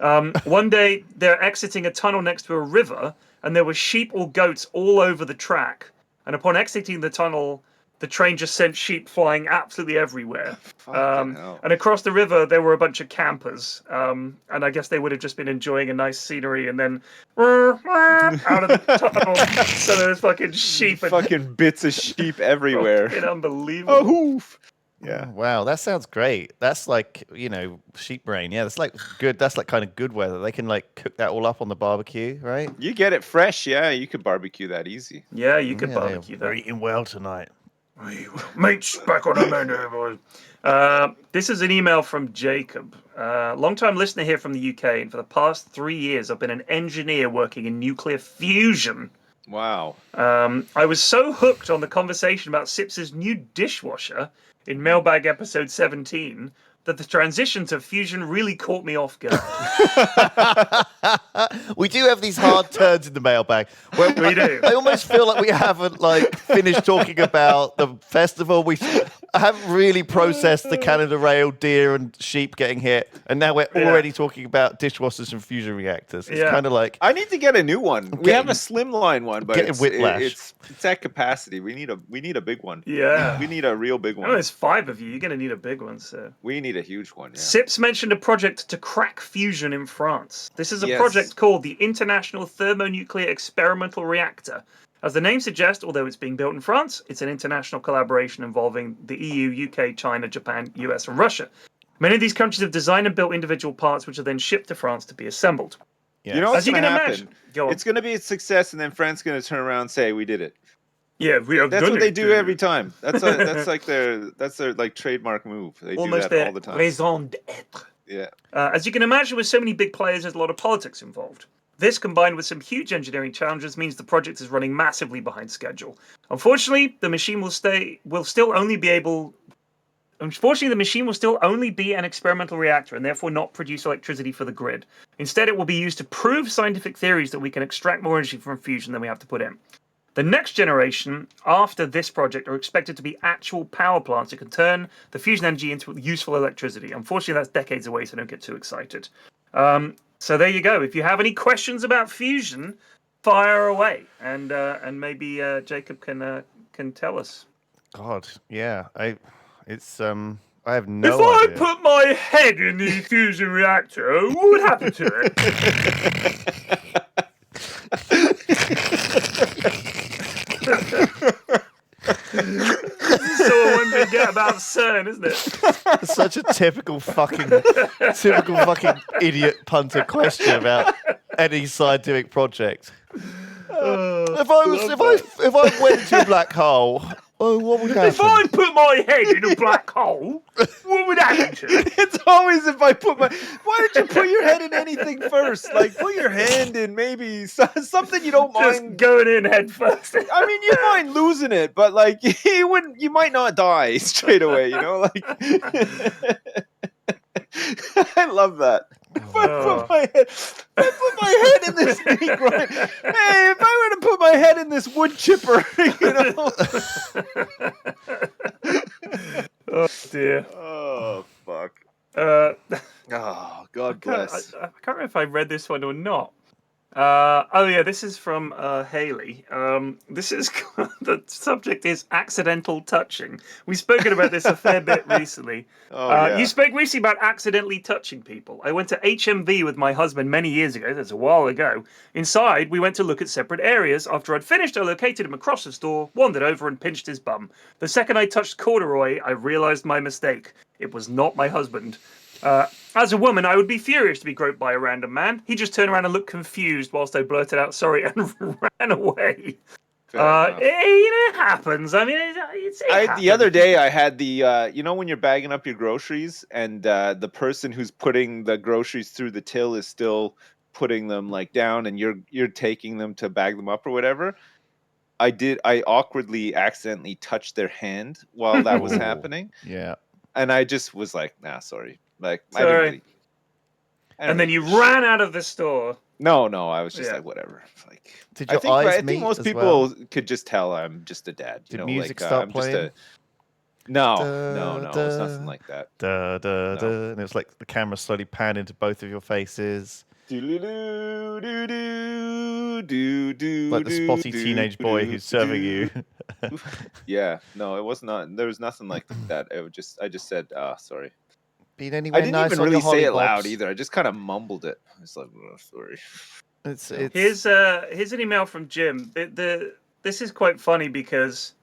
One day, they're exiting a tunnel next to a river, and there were sheep or goats all over the track. And upon exiting the tunnel, the train just sent sheep flying absolutely everywhere. Fucking hell. And across the river, there were a bunch of campers. And I guess they would have just been enjoying a nice scenery and then out of the tunnel. So there's fucking sheep and Fucking bits of sheep everywhere. fucking unbelievable. Oh, hoof. Yeah. Wow, that sounds great. That's like, sheep brain. Yeah, that's like good. That's like kind of good weather. They can like cook that all up on the barbecue, right? You get it fresh, yeah. You could barbecue that easy. Yeah, you could Yeah, barbecue they're that. eating well tonight. Mate's back on the menu, boys. This is an email from Jacob. Long-time listener here from the UK, and for the past 3 years, I've been an engineer working in nuclear fusion. Wow. I was so hooked on the conversation about Sips's new dishwasher in Mailbag episode 17 that the transition to fusion really caught me off guard. We do have these hard turns in the mailbag. Where We do. I almost feel like we haven't finished talking about the festival. I haven't really processed the Canada Rail, deer, and sheep getting hit, and now we're already talking about dishwashers and fusion reactors. It's kind of like I need to get a new one. We have a slimline one, but getting whiplash. it's at capacity. We need a big one. Yeah. We need a real big Oh, one. there's 5 of you. You're going to need a big one, so. We need a huge one. Yeah. Sips mentioned a project to crack fusion in France. This is a Yes. project called the International Thermonuclear Experimental Reactor. As the name suggests, although it's being built in France, it's an international collaboration involving the EU, UK, China, Japan, US, and Russia. Many of these countries have designed and built individual parts which are then shipped to France to be assembled. yes. You know what's As you going can to happen? imagine. Go on. It's going to be a success, and then France going to turn around and say, "We did it." Yeah, we have That's done what they it, do every time. That's like their like trademark move. They almost do that their all the time. raison d'être. Yeah. As you can imagine, with so many big players, there's a lot of politics involved. This, combined with some huge engineering challenges, means the project is running massively behind schedule. Unfortunately, the machine will still only be an experimental reactor and therefore not produce electricity for the grid. Instead, it will be used to prove scientific theories that we can extract more energy from fusion than we have to put in. The next generation after this project are expected to be actual power plants that can turn the fusion energy into useful electricity. Unfortunately, that's decades away, so don't get too excited. So there you go. If you have any questions about fusion, fire away, and maybe Jacob can tell us. God, yeah. I have no If idea. I put my head in the fusion reactor, what would happen to it? This is so one to get about CERN, isn't it? Such a typical fucking idiot punter question about any scientific project. If I went to a black hole Oh, what would happen? If I put my head in a black hole, what would happen to it? It's always if I put my. Why don't you put your head in anything first? Like put your hand in maybe something you don't Just mind. going in head first. I mean, you mind losing it, but like you wouldn't. You might not die straight away. You know, like. I love that. If I put my head in this meat grind. Hey, if I were to put my head in this wood chipper, you know. Oh dear. Oh fuck. Uh, Oh, God bless. I can't remember if I read this one or not. This is from Haley. This is the subject is accidental touching. We've spoken about this a fair bit recently. You spoke recently about accidentally touching people. I went to HMV with my husband many years ago. That's a while ago. Inside, we went to look at separate areas. After I'd finished, I located him across the store, wandered over, and pinched his bum. The second I touched corduroy, I realised my mistake. It was not my husband. As a woman, I would be furious to be groped by a random man. He just turned around and looked confused whilst I blurted out sorry and ran away. It happens. I mean, it happens. The other day I had the, when you're bagging up your groceries and the person who's putting the groceries through the till is still putting them like down and you're taking them to bag them up or whatever. I awkwardly accidentally touched their hand while that was happening. Yeah. And I just was like, nah, sorry. Like, sorry. I didn't really. And then you ran out of the store. No, I was just like, whatever. Like, did your eyes meet? I think most people well? could just tell I'm just a dad. Did music start playing? No, it's nothing like that. And it was like the camera slowly panned into both of your faces. Like the spotty teenage boy who's serving you. Yeah, no, it was not. There was nothing like that. I just said, sorry. Been anywhere I didn't nice even really say it loud Bobs? either. I just kind of mumbled it. I was like, oh, sorry. Here's an email from Jim. This is quite funny because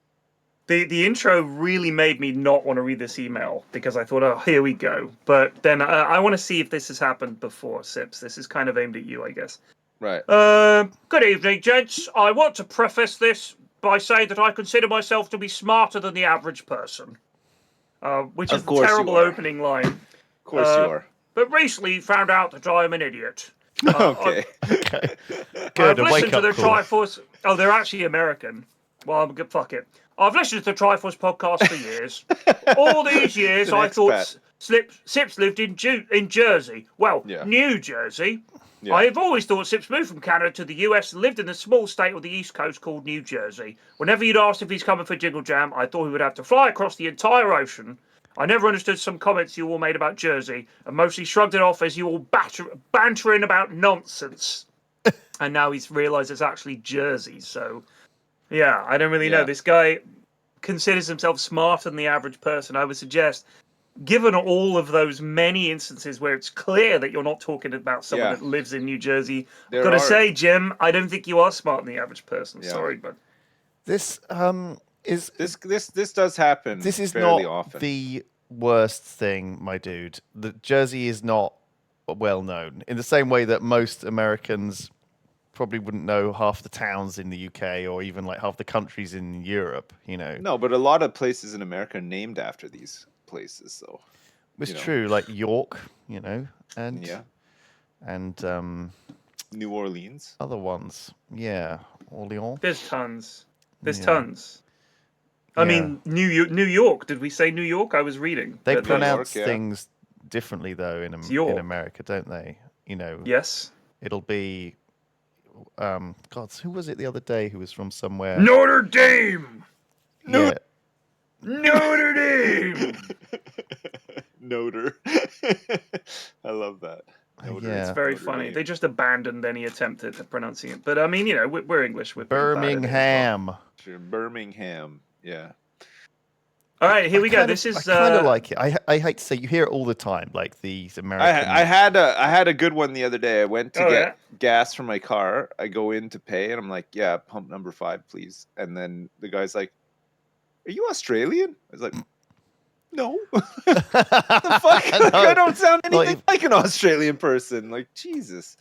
the intro really made me not want to read this email because I thought, oh, here we go. But then I want to see if this has happened before, Sips. This is kind of aimed at you, I guess. Right. Good evening, gents. I want to preface this by saying that I consider myself to be smarter than the average person. Which is a terrible opening line. Of course you are. But recently found out that I'm an idiot. Okay. Good. I've listened to the Triforce. Oh, they're actually American. Well, I'm good. Fuck it. I've listened to the Triforce podcast for years. All these years, I thought Sips lived in Jersey. Well, New Jersey. Yeah. I have always thought Sips moved from Canada to the US and lived in a small state of the East Coast called New Jersey. Whenever you'd asked if he's coming for Jingle Jam, I thought he would have to fly across the entire ocean. I never understood some comments you all made about Jersey and mostly shrugged it off as you all bantering about nonsense. And now he's realised it's actually Jersey. So, yeah, I don't really know. This guy considers himself smarter than the average person. I would suggest, given all of those many instances where it's clear that you're not talking about someone that lives in New Jersey, I've got to say, Jim, I don't think you are smarter than the average person. Yeah. Sorry, but this this does happen. This is fairly not often. The worst thing, my dude. The Jersey is not well known in the same way that most Americans probably wouldn't know half the towns in the UK or even like half the countries in Europe. You know. No, but a lot of places in America are named after these places, so it's true, like York, and New Orleans, other ones, Orleans. There's tons. I mean, New York. Did we say New York? I was reading. They pronounce things differently though in America, don't they? Yes. It'll be, who was it the other day who was from somewhere? Notre Dame. Yeah. Notre Dame. Notre. I love that. It's very funny. They just abandoned any attempt at pronouncing it. But I mean, we're English. We're Birmingham. Sure, Birmingham. Yeah. All right, here we go. This is. I kind of like it. I hate to say, you hear it all the time, like these American. I had a good one the other day. I went to get gas for my car. I go in to pay, and I'm like, "Yeah, pump number 5, please." And then the guy's like, "Are you Australian?" I was like, "No." The fuck? I don't sound anything like an Australian person. Like, Jesus.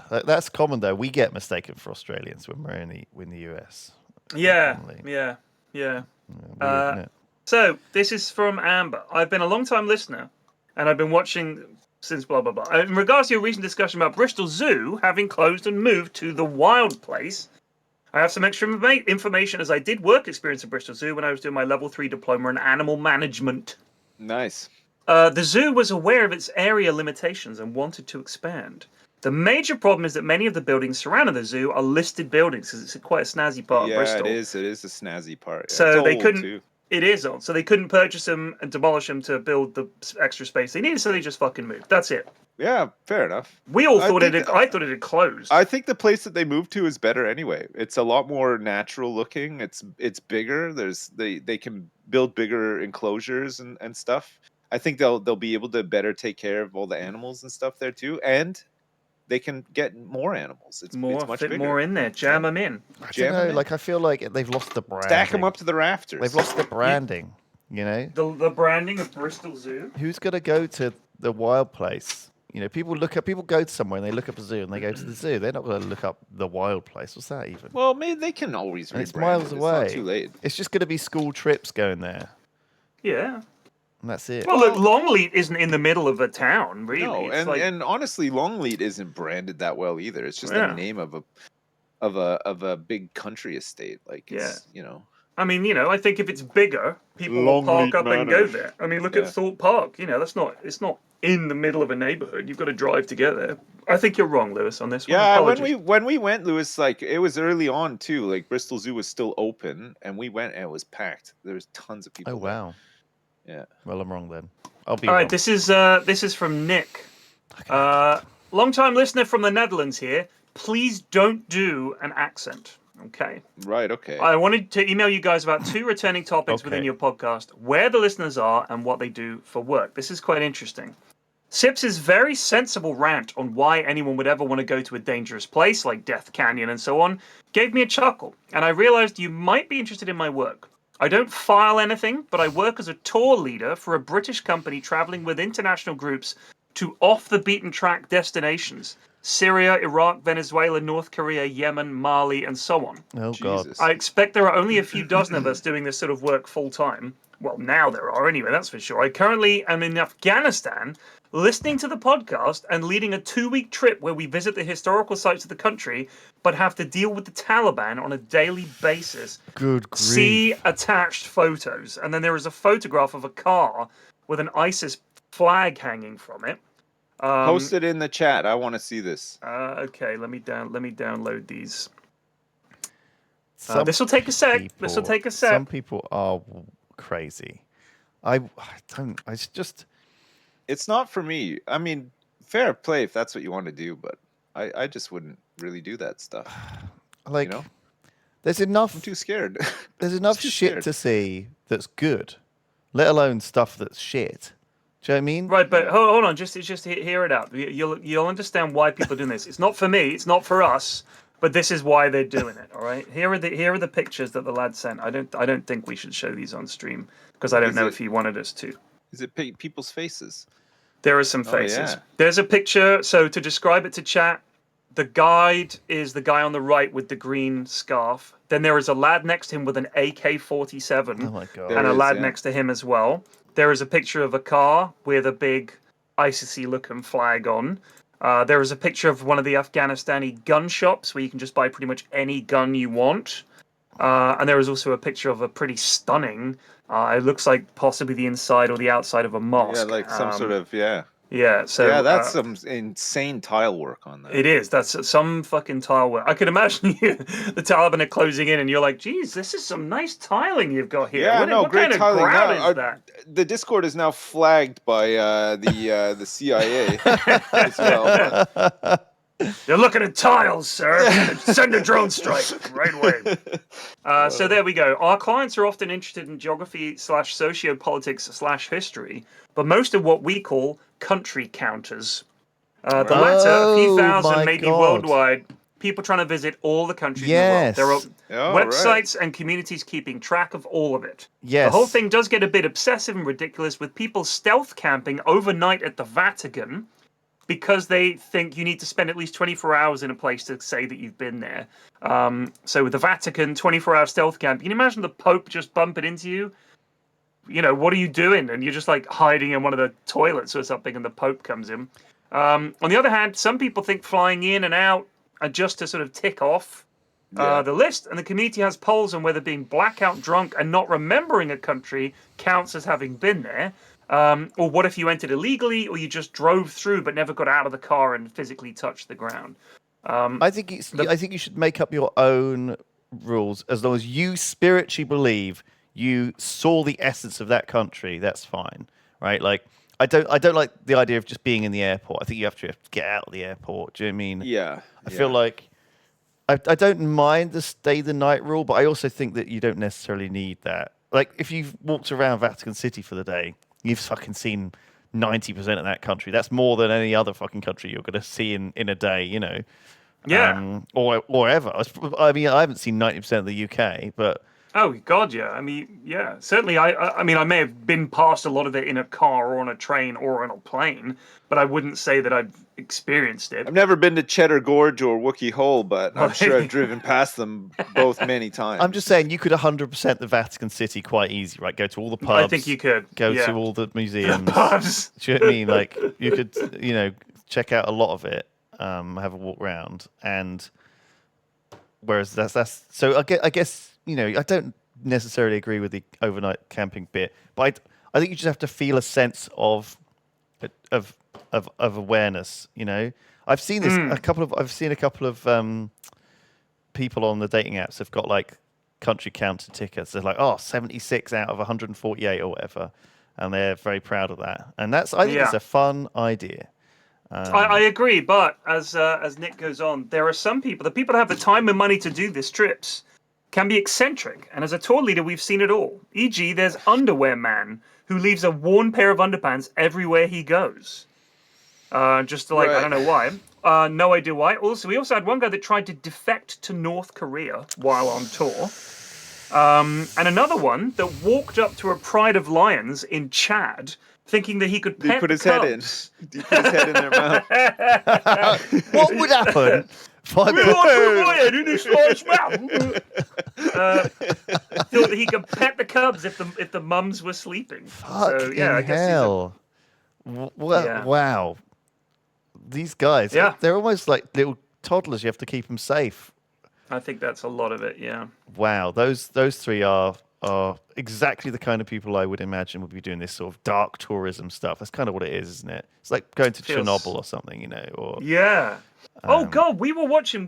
That's common though. We get mistaken for Australians when we're in the US. Yeah. Weird, isn't it? So this is from Amber. I've been a long time listener, and I've been watching since blah blah blah. In regards to your recent discussion about Bristol Zoo having closed and moved to the Wild Place, I have some extra information as I did work experience at Bristol Zoo when I was doing my level 3 diploma in animal management. Nice. The zoo was aware of its area limitations and wanted to expand. The major problem is that many of the buildings surrounding the zoo are listed buildings because it's quite a snazzy part of Bristol. Yeah, it is. It is a snazzy part. So it's they old, couldn't. Too. It is old. So they couldn't purchase them and demolish them to build the extra space they needed. So they just fucking moved. That's it. Yeah, fair enough. We all thought I thought it had closed. I think the place that they moved to is better anyway. It's a lot more natural looking. It's bigger. They can build bigger enclosures and stuff. I think they'll be able to better take care of all the animals and stuff there too, and they can get more animals. It's much fit bigger. More in there. Jam them in. I don't know. Like I feel like they've lost the branding. Stack them up to the rafters. They've lost the branding. You know. The branding of Bristol Zoo. Who's gonna go to the Wild Place? You know, people go to somewhere and they look up a zoo and they go to the zoo. They're not going to look up the Wild Place. What's that even? Well, maybe they can always. And it's miles away. It's not too late. It's just going to be school trips going there. Yeah. And that's it. Well, look, Longleat isn't in the middle of a town, really. No, and honestly, Longleat isn't branded that well either. It's just the name of a big country estate. Like, it's, you know. I mean, you know, I think if it's bigger, people will park up and go there. I mean, look at Thorpe Park. You know, it's not in the middle of a neighborhood. You've got to drive to get there. I think you're wrong, Lewis, on this one. Yeah, Apologies. when we went, Lewis, like it was early on too. Like Bristol Zoo was still open, and we went and it was packed. There was tons of people. Oh wow. Yeah. Well, I'm wrong then. I'll be All wrong. right, this is from Nick. Long-time listener from the Netherlands here. Please don't do an accent. Okay. Right, okay. I wanted to email you guys about 2 returning topics within your podcast, where the listeners are and what they do for work. This is quite interesting. Sips' very sensible rant on why anyone would ever want to go to a dangerous place like Death Canyon and so on gave me a chuckle, and I realized you might be interested in my work. I don't file anything, but I work as a tour leader for a British company traveling with international groups to off-the-beaten-track destinations. Syria, Iraq, Venezuela, North Korea, Yemen, Mali, and so on. Oh, God. I expect there are only a few dozen of us doing this sort of work full-time. Well, now there are anyway, that's for sure. I currently am in Afghanistan, listening to the podcast and leading a 2-week trip where we visit the historical sites of the country, but have to deal with the Taliban on a daily basis. Good grief. See attached photos. And then there is a photograph of a car with an ISIS flag hanging from it. Post it in the chat. I want to see this. Okay, let me download these. Some this will take a sec. This will take a sec. Some people are crazy. It's just... It's not for me. I mean, fair play if that's what you want to do, but I just wouldn't really do that stuff. Like, you know? There's enough... I'm too scared. There's enough shit to see that's good, let alone stuff that's shit. Do you know what I mean? Right, but hold on, just hear it out. You'll understand why people are doing this. It's not for me, it's not for us, but this is why they're doing it. All right, here are the pictures that the lad sent. I don't think we should show these on stream because I don't know if he wanted us to. Is it people's faces? There are some faces. Yeah. There's a picture. So to describe it to chat, the guide is the guy on the right with the green scarf. Then there is a lad next to him with an AK-47. Oh my God. And a lad next to him as well. There is a picture of a car with a big ISIS-y looking flag on. There is a picture of one of the Afghanistani gun shops where you can just buy pretty much any gun you want. And there is also a picture of a pretty stunning, it looks like possibly the inside or the outside of a mosque. Yeah, like some sort of, Yeah, so... Yeah, that's some insane tile work on that. It is. That's some fucking tile work. I can imagine the Taliban are closing in and you're like, geez, this is some nice tiling you've got here. Yeah, what great kind of tiling. grout Now, is that? The Discord is now flagged by the CIA as well. You're looking at tiles, sir. Send a drone strike right away. So there we go. Our clients are often interested in geography / sociopolitics / history, but most of what we call country counters. The latter, a few thousand, maybe worldwide. People trying to visit all the countries in the world. There are websites and communities keeping track of all of it. Yes. The whole thing does get a bit obsessive and ridiculous with people stealth camping overnight at the Vatican, because they think you need to spend at least 24 hours in a place to say that you've been there. So with the Vatican, 24-hour stealth camp, you can imagine the Pope just bumping into you. You know, what are you doing? And you're just like hiding in one of the toilets or something, and the Pope comes in. On the other hand, some people think flying in and out are just to sort of tick off the list, and the community has polls on whether being blackout drunk and not remembering a country counts as having been there. Or what if you entered illegally, or you just drove through but never got out of the car and physically touched the ground? I think you should make up your own rules as long as you spiritually believe you saw the essence of that country. That's fine, right? Like I don't like the idea of just being in the airport. I think you have to get out of the airport. Do you know what I mean? Yeah. I feel like I don't mind the stay the night rule, but I also think that you don't necessarily need that. Like if you've walked around Vatican City for the day, you've fucking seen 90% of that country. That's more than any other fucking country you're going to see in a day, you know. Yeah. Or ever. I mean, I haven't seen 90% of the UK, but Oh God, yeah. I mean, yeah. Certainly, I mean, I may have been past a lot of it in a car or on a train or on a plane, but I wouldn't say that I've experienced it. I've never been to Cheddar Gorge or Wookiee Hole, but I'm sure I've driven past them both many times. I'm just saying you could 100% the Vatican City quite easy, right? Go to all the pubs. I think you could. Go to all the museums. The pubs. Do you know what I mean? Like you could, you know, check out a lot of it, have a walk around, and whereas that's so I guess you know I don't necessarily agree with the overnight camping bit, but I think you just have to feel a sense of awareness. You know, I've seen this I've seen a couple of people on the dating apps have got like country counter tickets. They're like, 76 out of 148 or whatever, and they're very proud of that. And I think it's a fun idea. I agree, but as Nick goes on, there are some people, the people that have the time and money to do these trips, can be eccentric, and as a tour leader, we've seen it all. E.g., there's Underwear Man, who leaves a worn pair of underpants everywhere he goes. Just like, I don't know why. No idea why. We also had one guy that tried to defect to North Korea while on tour. And another one that walked up to a pride of lions in Chad, thinking that he could pet put his the head in. cubs. He put his head in their mouth. What would happen? We want to put my head in this guy's mouth. Thought that he could pet the cubs if the mums were sleeping. Fuck I guess hell. Wow. These guys, they're almost like little toddlers. You have to keep them safe. I think that's a lot of it, yeah. Wow, those three are exactly the kind of people I would imagine would be doing this sort of dark tourism stuff. That's kind of what it is, isn't it? It's like going to Chernobyl or something, you know. Or oh God, were you watching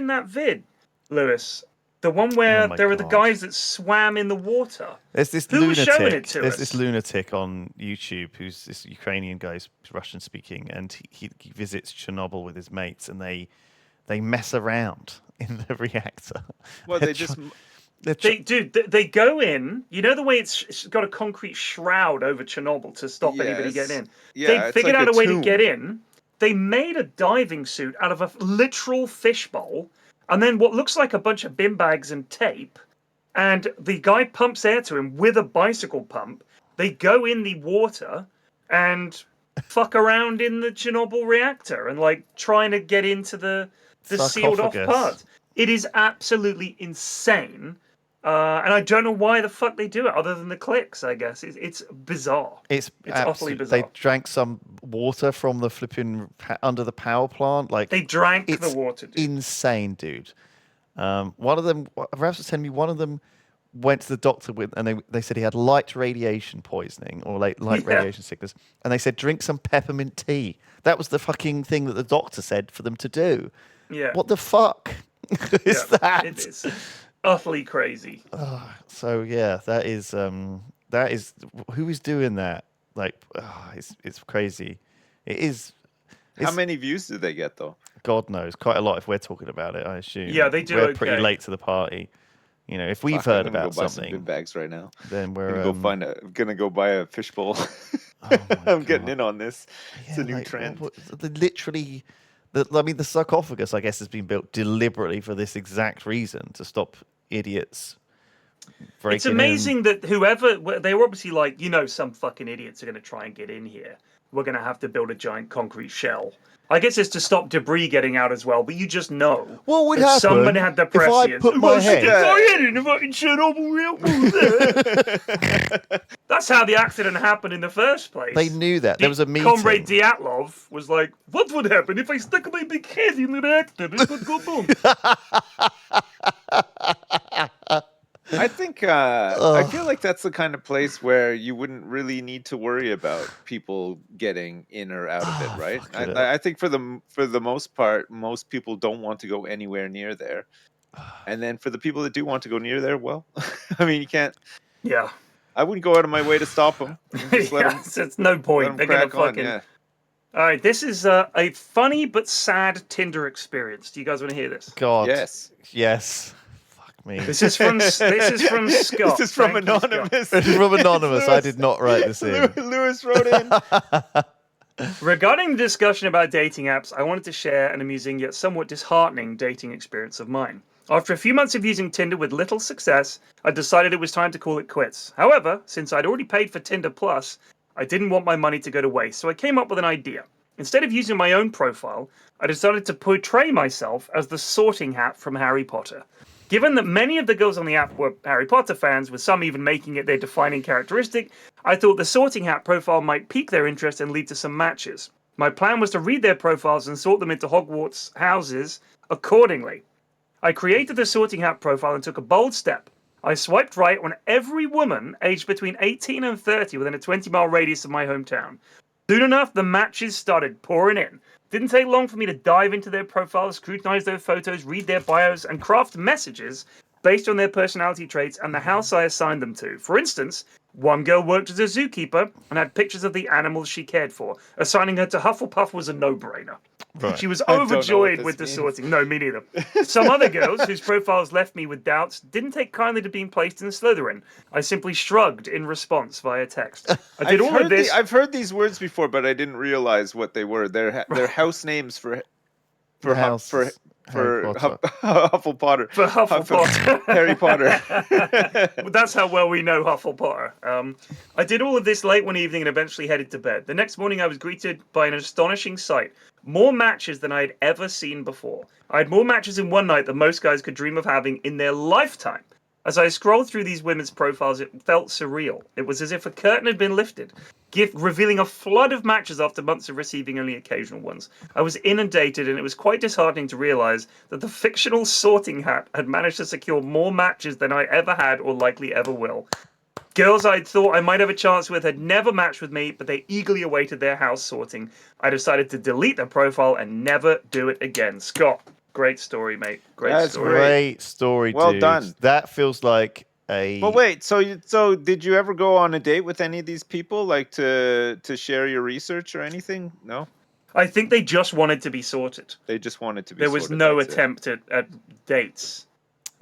that vid, Lewis? The one where there were the guys that swam in the water. There's this Who lunatic. was showing it to There's us? this lunatic on YouTube who's this Ukrainian guy who's Russian speaking, and he visits Chernobyl with his mates, and they mess around in the reactor. Well, They go in. You know the way it's got a concrete shroud over Chernobyl to stop anybody getting in. Yeah, they figured like out a way tomb. to get in. They made a diving suit out of a literal fishbowl, and then what looks like a bunch of bin bags and tape. And the guy pumps air to him with a bicycle pump. They go in the water and fuck around in the Chernobyl reactor and like trying to get into the sealed off part. It is absolutely insane. And I don't know why the fuck they do it, other than the clicks. I guess it's bizarre. It's utterly bizarre. They drank some water from the flipping under the power plant. Like they drank the water. Dude. Insane, dude. One of them, Ralph was telling me, one of them went to the doctor with, and they said he had light radiation poisoning or light radiation sickness, and they said drink some peppermint tea. That was the fucking thing that the doctor said for them to do. Yeah. What the fuck is that? It is utterly crazy. So yeah, that is who is doing that? Like, it's crazy. It is. How many views did they get though? God knows, quite a lot. If we're talking about it, I assume. Yeah, they do. We're pretty late to the party. You know, if we've heard about something, some bin bags right now. Then we're gonna go buy a fishbowl. I'm getting in on this. It's a new trend. Literally. The sarcophagus, I guess, has been built deliberately for this exact reason, to stop idiots breaking in. It's amazing that they were obviously like, some fucking idiots are going to try and get in here. we're going to have to build a giant concrete shell. I guess it's to stop debris getting out as well, but you just know. What would if happen somebody had the if I prescience? put my head? That's how the accident happened in the first place. They knew that. There was a meeting. Comrade Dyatlov was like, what would happen if I stuck my big head in the reactor? It would go boom. I think I feel like that's the kind of place where you wouldn't really need to worry about people getting in or out of it, right? I think for the most part, most people don't want to go anywhere near there. And then for the people that do want to go near there, well, I mean, you can't. Yeah. I wouldn't go out of my way to stop them. Just let them. It's no point. They're gonna crack fucking. on, yeah. All right, this is a funny but sad Tinder experience. Do you guys want to hear this? God. Yes. Fuck me. This is from Scott. This is from Thank you, Scott. Anonymous. This is from Anonymous. I did not write this in. Lewis wrote in. Regarding the discussion about dating apps, I wanted to share an amusing yet somewhat disheartening dating experience of mine. After a few months of using Tinder with little success, I decided it was time to call it quits. However, since I'd already paid for Tinder Plus, I didn't want my money to go to waste, so I came up with an idea. Instead of using my own profile, I decided to portray myself as the Sorting Hat from Harry Potter. Given that many of the girls on the app were Harry Potter fans, with some even making it their defining characteristic, I thought the Sorting Hat profile might pique their interest and lead to some matches. My plan was to read their profiles and sort them into Hogwarts houses accordingly. I created the Sorting Hat profile and took a bold step. I swiped right on every woman aged between 18 and 30 within a 20-mile radius of my hometown. Soon enough, the matches started pouring in. Didn't take long for me to dive into their profiles, scrutinize their photos, read their bios, and craft messages based on their personality traits and the house I assigned them to. For instance, one girl worked as a zookeeper and had pictures of the animals she cared for. Assigning her to Hufflepuff was a no-brainer. Right. She was don't know what overjoyed this with the means. sorting. No, me neither. Some other girls, whose profiles left me with doubts, didn't take kindly to being placed in Slytherin. I simply shrugged in response via text. I did all of this. I've heard these words before, but I didn't realize what they were. They're house names for Harry Potter. Hufflepotter. For Hufflepuff. Harry Potter. That's how well we know Huffleputter. I did all of this late one evening and eventually headed to bed. The next morning I was greeted by an astonishing sight. More matches than I'd ever seen before. I had more matches in one night than most guys could dream of having in their lifetime. As I scrolled through these women's profiles, it felt surreal. It was as if a curtain had been lifted, revealing a flood of matches after months of receiving only occasional ones. I was inundated, and it was quite disheartening to realize that the fictional Sorting Hat had managed to secure more matches than I ever had or likely ever will. Girls I thought I might have a chance with had never matched with me, but they eagerly awaited their house sorting. I decided to delete their profile and never do it again. Scott, great story, mate. That's Story. Great story, Well dude. done. That feels like a... Well, wait. So did you ever go on a date with any of these people, like to share your research or anything? No. I think they just wanted to be sorted. They just wanted to be. There was sorted, no that's it. attempt at dates.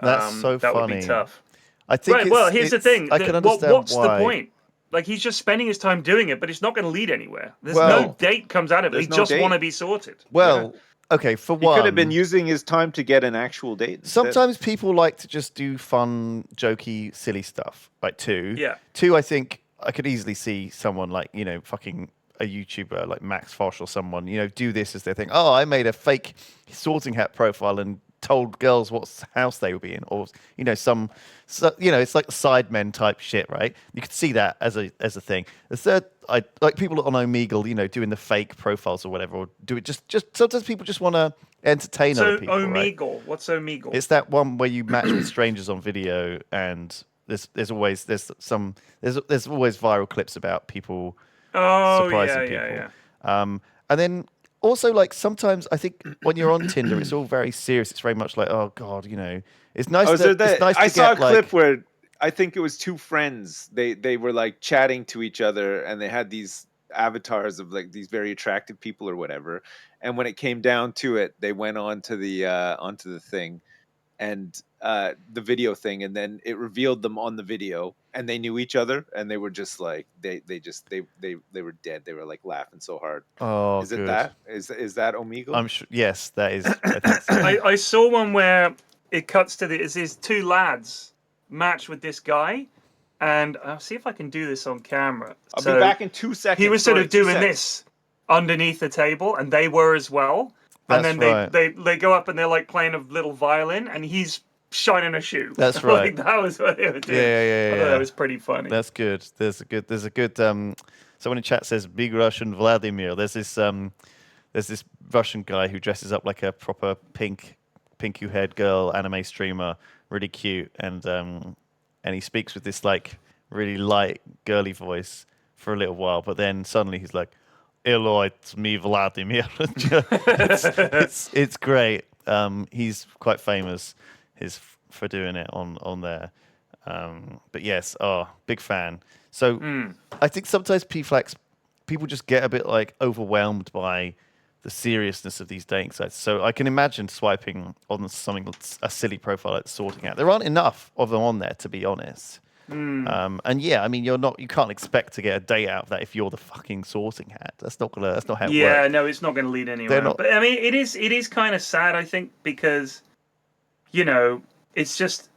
That's so that funny. would be tough. I think Right, well, here's the thing. I can understand what's why. the point? Like, he's just spending his time doing it, but it's not going to lead anywhere. There's Well, no date comes out of it. there's He no just date. want to be sorted. Well, okay, for He one... could have been using his time to get an actual date. instead. Sometimes people like to just do fun, jokey, silly stuff. Like two. Yeah. Two, I think I could easily see someone like, fucking a YouTuber like Max Fosh or someone, do this as their thing. Oh, I made a fake Sorting Hat profile and told girls what house they would be in, or it's like Sidemen type shit, right? You could see that as a thing. The third, I like people on Omegle, doing the fake profiles or whatever, or do it just sometimes people just want to entertain other people. Omegle, right? what's Omegle? It's that one where you match with strangers on video, and there's always viral clips about people surprising people. Yeah. And then also, like, sometimes I think when you're on Tinder, it's all very serious. It's very much like, oh god, it's nice. I saw a clip where I think it was two friends. They were like chatting to each other, and they had these avatars of like these very attractive people or whatever. And when it came down to it, they went onto the thing, and the video thing, and then it revealed them on the video, and they knew each other, and they were just like they were dead. They were like laughing so hard. Oh, is good. it that? Is that Omegle? I'm sure. Yes, that is. I think so. I saw one where it cuts to these two lads match with this guy, and I'll see if I can do this on camera. I'll be back in 2 seconds. He was sort Sorry, of doing 2 seconds. this underneath the table, and they were as well. And That's then right. they go up and they're like playing a little vion, and he's shining a shoe. That's Like, right. that was what they were doing. Yeah. I thought that was pretty funny. That's good. There's a good. Someone in chat says Big Russian Vladimir. There's this Russian guy who dresses up like a proper pink-haired girl anime streamer, really cute, and he speaks with this like really light girly voice for a little while, but then suddenly he's like, "Hello, it's me, Vladimir." it's great. He's quite famous for doing it on there. But yes, big fan. So I think sometimes people just get a bit like overwhelmed by the seriousness of these dating sites. So I can imagine swiping on something that's a silly profile like Sorting Hat. There aren't enough of them on there, to be honest. And yeah, I mean, you can't expect to get a date out of that if you're the fucking Sorting Hat. That's not how it works. Yeah, no, it's not going to lead anywhere. But I mean, it is kind of sad, I think, because it's just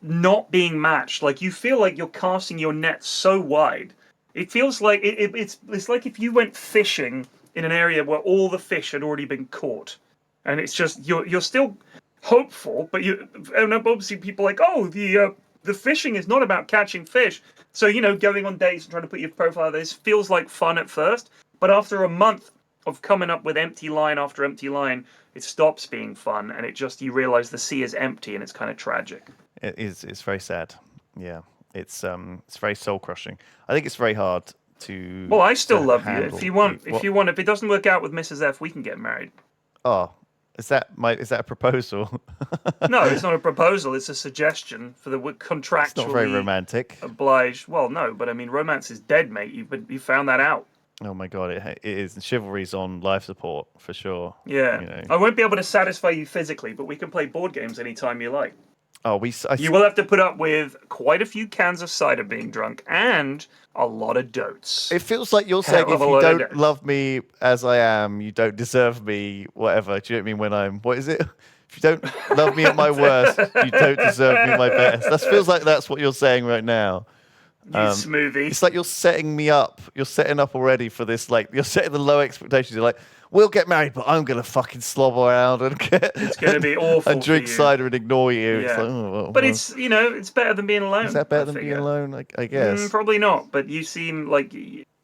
not being matched. Like, you feel like you're casting your net so wide. It feels like it's like if you went fishing in an area where all the fish had already been caught, and it's just you're still hopeful, but and obviously people are like, oh, the fishing is not about catching fish. So going on dates and trying to put your profile out there, this feels like fun at first, but after a month of coming up with empty line after empty line, it stops being fun, and you realize the sea is empty, and it's kind of tragic. It is. It's very sad. Yeah, it's very soul crushing. I think it's very hard to. Well, I still love you. handle. If it doesn't work out with Mrs. F, we can get married. Oh, is that a proposal? No, it's not a proposal. It's a suggestion for the contractually. It's not very romantic. Obliged. Well, no, but I mean, romance is dead, mate. You found that out. Oh my god, it is. Chivalry's on life support for sure. Yeah, I won't be able to satisfy you physically, but we can play board games anytime you like. Oh, you will have to put up with quite a few cans of cider being drunk and a lot of dotes. It feels like you're saying if you don't love me as I am, you don't deserve me, whatever. Do you know what I mean? What is it? If you don't love me at my worst, you don't deserve me at my best. That feels like that's what you're saying right now. You smoothie. It's like you're setting me up. You're setting up already for this. Like, you're setting the low expectations. You're like, we'll get married, but I'm gonna fucking slob around and it's gonna be awful and drink cider and ignore you. Yeah. It's like, oh, but it's it's better than being alone. Is that better than being alone? I guess probably not. But you seem like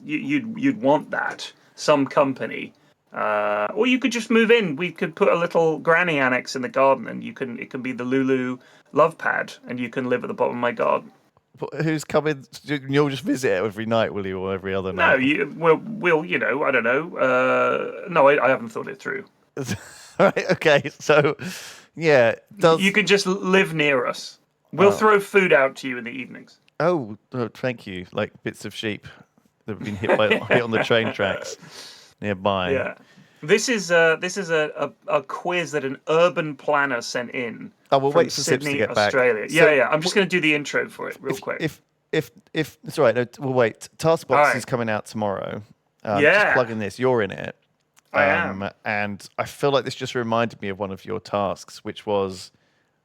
you'd want that, some company, or you could just move in. We could put a little granny annex in the garden, and it can be the Lulu love pad, and you can live at the bottom of my garden. Who's coming? You'll just visit it every night, will you, or every other night? No, we'll I don't know. No, I haven't thought it through. Right, okay, so yeah, you can just live near us. We'll throw food out to you in the evenings. Oh, thank you. Like bits of sheep that have been hit on the train tracks nearby. Yeah. This is a quiz that an urban planner sent in. Oh, we'll wait for Sydney, Sips to get Australia. back. Yeah. I'm just going to do the intro for it real quick. If it's all right, no, we'll wait. Taskbox is coming out tomorrow. Just plugging this. You're in it. I am. And I feel like this just reminded me of one of your tasks, which was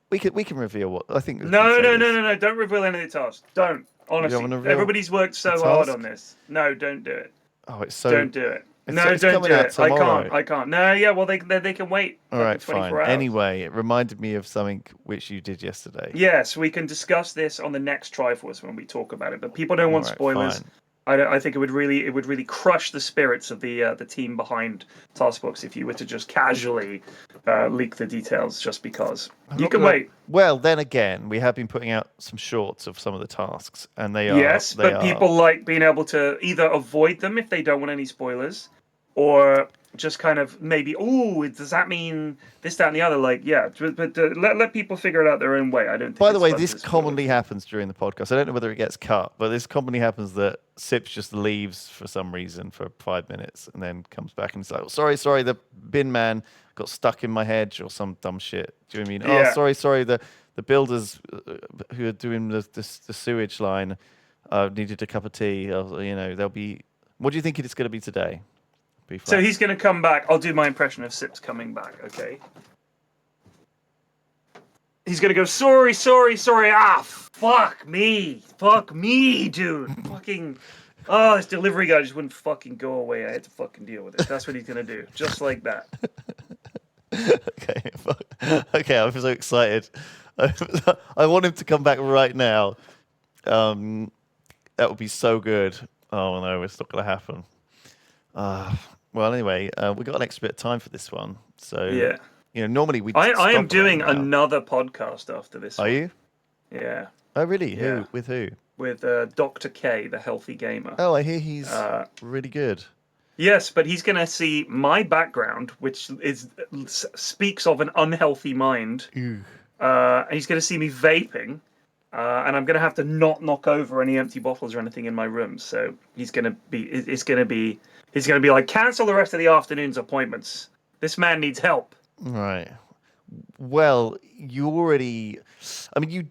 we can reveal what I think. No. Don't reveal any of the tasks. Don't. Honestly, everybody's worked so hard on this. No, don't do it. Oh, it's so. Don't do it. No, it's don't do it. Tomorrow. I can't. No, yeah, well, they can wait. All right, fine. Hours. Anyway, it reminded me of something which you did yesterday. Yes, we can discuss this on the next Triforce when we talk about it. But people don't want spoilers. Fine. I think it would really crush the spirits of the team behind Taskbox if you were to just casually leak the details just because. You can wait. Well, then again, we have been putting out some shorts of some of the tasks, and they are. Yes, but people like being able to either avoid them if they don't want any spoilers, or just kind of maybe, does that mean this, that, and the other? Like, yeah, but let people figure it out their own way. I don't think. By the way, this commonly happens during the podcast. I don't know whether it gets cut, but this commonly happens that Sips just leaves for some reason for 5 minutes and then comes back and says, oh, sorry, the bin man got stuck in my hedge or some dumb shit. Do you know what I mean? Yeah. Oh, sorry, the builders who are doing the sewage line needed a cup of tea. They'll be. What do you think it's going to be today? So he's going to come back. I'll do my impression of Sips coming back, okay? He's gonna go, sorry. Ah, fuck me, dude. Fucking, this delivery guy just wouldn't fucking go away. I had to fucking deal with it. That's what he's gonna do, just like that. Okay, I'm so excited. I want him to come back right now. That would be so good. Oh no, it's not going to happen. Well, anyway, we got an extra bit of time for this one, so Yeah. Normally we. I am doing another podcast after this. Are you? Yeah. Oh really? Yeah. Who? With who? With Dr. K, the healthy gamer. Oh, I hear he's really good. Yes, but he's going to see my background, which speaks of an unhealthy mind. And he's going to see me vaping, and I'm going to have to not knock over any empty bottles or anything in my room. So he's going to be like, cancel the rest of the afternoon's appointments. This man needs help. Right. Well, you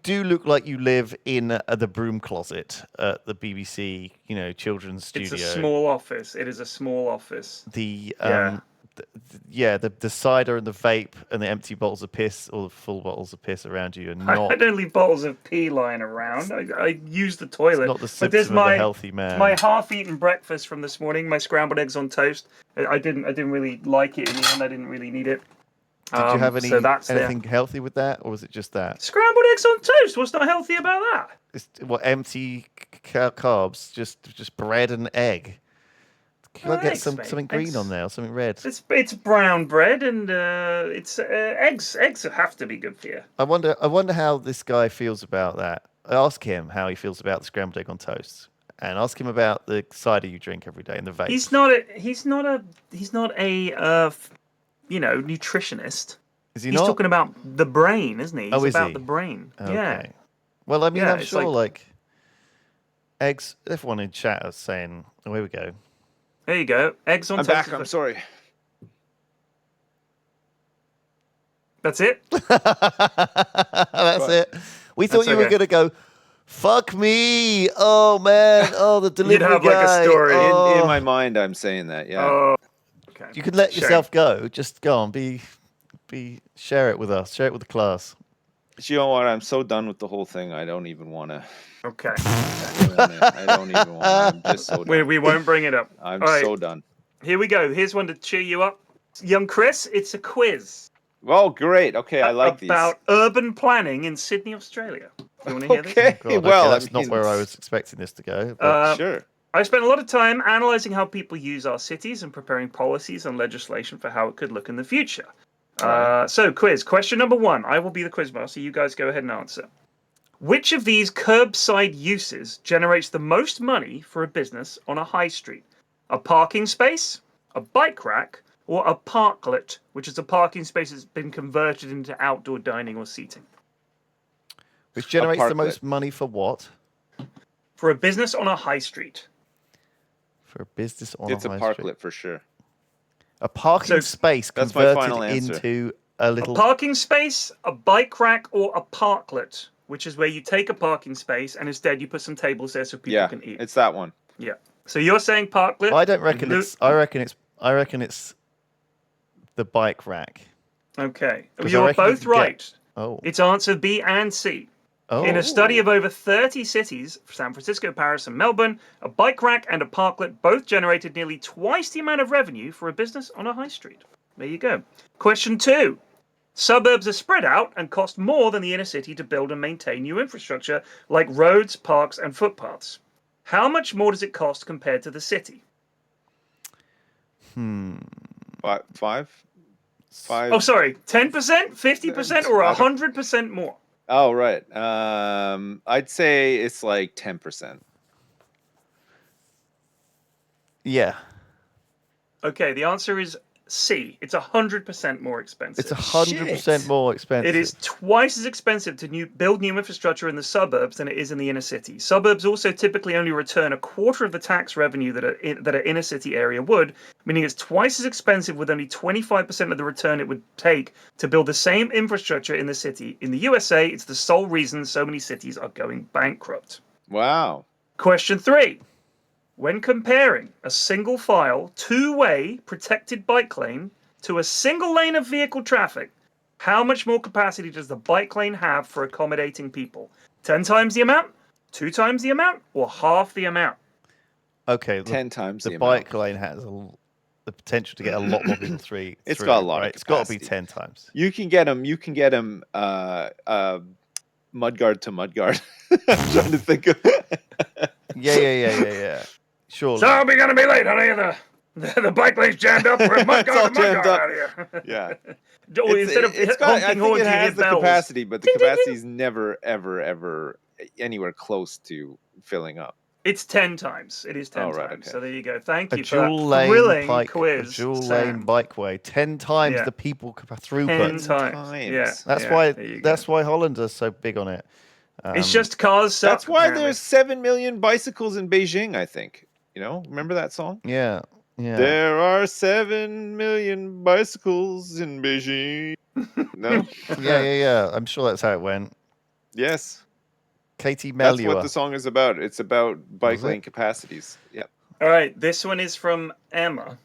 do look like you live in the broom closet at the BBC, children's studio. It's a small office. It is a small office. The cider and the vape and the empty bottles of piss or the full bottles of piss around you are not. I don't leave bottles of pee lying around. I use the toilet. It's not the symptom of a healthy man. My half-eaten breakfast from this morning, my scrambled eggs on toast. I didn't really like it in the end. I didn't really need it. Did you have anything healthy with that, or was it just that? Scrambled eggs on toast. What's not healthy about that? It's empty carbs, just bread and egg. Can I get something green on there or something red? It's brown bread and it's eggs. Eggs have to be good for you. I wonder how this guy feels about that. Ask him how he feels about the scrambled egg on toast, and ask him about the cider you drink every day and the vape. He's not a nutritionist. Is he He's not? talking about the brain, isn't he? He's about the brain. Okay. Yeah. Well, I mean, I'm sure eggs. Everyone in chat is saying, "Oh, here we go." There you go. Eggs on I'm toast. back. I'm sorry. That's it. That's it. We thought you were going to go. Fuck me! Oh man! Oh, the delivery You'd have guy. like a story. In my mind, I'm saying that. Yeah. Oh. Okay. You can let yourself go. Just go on. Share it with us. Share it with the class. You know what? I'm so done with the whole thing. I don't even want to. Okay. I don't even want to. I'm just so done. We won't bring it up. I'm All right. so done. Here we go. Here's one to cheer you up. Young Chris, it's a quiz. Well, great. Okay, I like these. About urban planning in Sydney, Australia. You want to hear this? Oh, God, well, that's not where I was expecting this to go. Sure. I spent a lot of time analysing how people use our cities and preparing policies and legislation for how it could look in the future. So, quiz. Question number 1. I will be the quiz master. You guys go ahead and answer. Which of these curbside uses generates the most money for a business on a high street? A parking space, a bike rack, or a parklet, which is a parking space that's been converted into outdoor dining or seating? Which generates the most money for what? For a business on a high street. For a business on a high street. It's a parklet for sure. A parking space that's my converted final answer. into a little... A parking space, a bike rack, or a parklet, which is where you take a parking space and instead you put some tables there so people can eat. It's that one. Yeah. So you're saying parklet? I don't reckon it's... I reckon it's the bike rack. Okay. You're both right. Oh. It's answer B and C. Oh. In a study of over 30 cities, San Francisco, Paris, and Melbourne, a bike rack and a parklet both generated nearly twice the amount of revenue for a business on a high street. There you go. Question 2. Suburbs are spread out and cost more than the inner city to build and maintain new infrastructure like roads, parks, and footpaths. How much more does it cost compared to the city? 5? Oh, sorry. 10%, 50%, or 100% more? Oh, right. I'd say it's like 10%. Yeah. Okay, the answer is C. It's 100% more expensive. It's 100% more expensive. It is twice as expensive to build new infrastructure in the suburbs than it is in the inner city. Suburbs also typically only return a quarter of the tax revenue that an inner city area would, meaning it's twice as expensive with only 25% of the return it would take to build the same infrastructure in the city. In the USA, it's the sole reason so many cities are going bankrupt. Wow. Question 3. When comparing a single file, two-way protected bike lane to a single lane of vehicle traffic, How much more capacity does the bike lane have for accommodating people? 10 times the amount, 2 times the amount, or half the amount? Okay, 10 times the the bike amount. lane has the potential to get a lot more people It's through, got a lot of right? It's got to be capacity. 10 times. You can get them. Mudguard to Mudguard. I'm trying to think of. Yeah. Surely. So we're gonna be late, honey. The bike lane's jammed up. We're It's all mudguard to jammed mudguard up. out here. Yeah. Instead of It's got. I honking think horns, it you has hear the bells. capacity, but the Ding, ding, ding. capacity is never, ever anywhere close to filling up. It's 10 times. It is 10 Oh, right, times. okay. So there you go. Thank A you for that dual lane thrilling quiz, a dual Sam. lane bikeway, 10 times Yeah. the people 10 throughput. times. Yeah. That's yeah, why there you go. that's why Hollander's so big on it. It's just cars suck. That's why apparently. there's 7 million bicycles in Beijing. I think. Remember that song? Yeah. There are 7 million bicycles in Beijing. No. Yeah. I'm sure that's how it went. Yes. Katie That's what Melua. the song is about. It's about bike Was it? lane capacities. Yep. All right, this one is from Emma.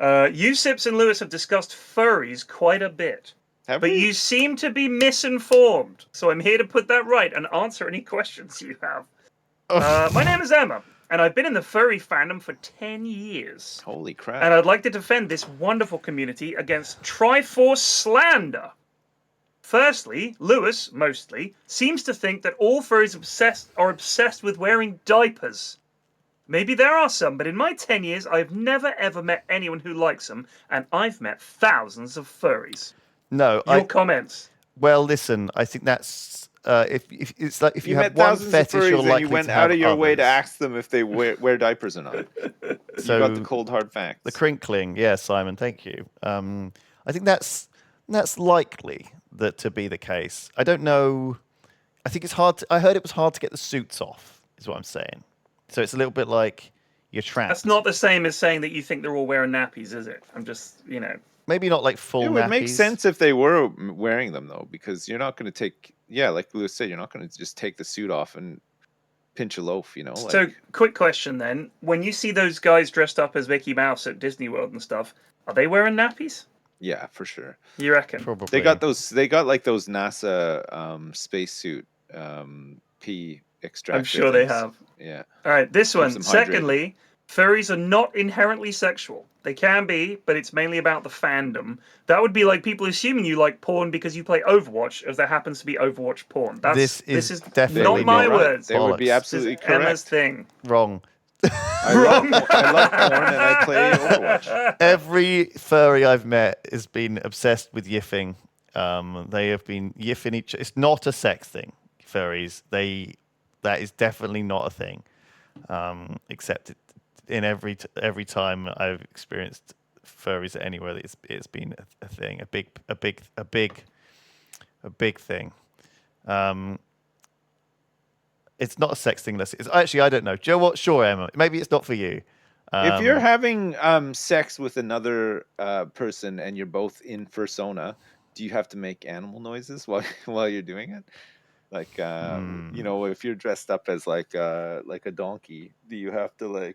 You, Sips, and Lewis have discussed furries quite a bit, Have but we? you seem to be misinformed. So I'm here to put that right and answer any questions you have. My name is Emma, and I've been in the furry fandom for 10 years. Holy crap. And I'd like to defend this wonderful community against Triforce slander. Firstly, Lewis, mostly, seems to think that all furries are obsessed with wearing diapers. Maybe there are some, but in my 10 years, I've never ever met anyone who likes them, and I've met thousands of furries. No, Your comments? Well, listen, I think that's if it's like if you have met one thousands of fetish, furries you're and likely you went to out have of your way to others. ask them if they wear diapers or not. So You got the cold hard facts. the crinkling, yeah, Simon, thank you. I think that's likely that to be the case. I don't know. I think it's hard. I heard it was hard to get the suits off. Is what I'm saying. So it's a little bit like you're trapped. That's not the same as saying that you think they're all wearing nappies, is it? I'm just, Maybe not like full. It would make nappies. sense if they were wearing them though, because you're not going to take. Yeah, like Lewis said, you're not going to just take the suit off and pinch a loaf. So, quick question then: when you see those guys dressed up as Mickey Mouse at Disney World and stuff, are they wearing nappies? Yeah, for sure. You reckon? Probably. They got those. They got like those NASA spacesuit pee extractor. I'm sure they things. have. Yeah. All right, this one. them hydrated. Secondly, furries are not inherently sexual. They can be, but it's mainly about the fandom. That would be like people assuming you like porn because you play Overwatch, as there happens to be Overwatch porn. This is not definitely my not right. words. They would be Bollocks. absolutely This is Emma's correct. thing. Wrong. I love porn and I play Overwatch. Every furry I've met has been obsessed with yiffing. They have been yiffing each. It's not a sex thing. Furries. That is definitely not a thing. Except in every time I've experienced furries anywhere, it's been a thing. A big thing. It's not a sex thing. It's actually, I don't know. Do you know what? Sure, Emma. Maybe it's not for you. If you're having sex with another person and you're both in fursona, do you have to make animal noises while you're doing it? Like if you're dressed up as like a donkey, do you have to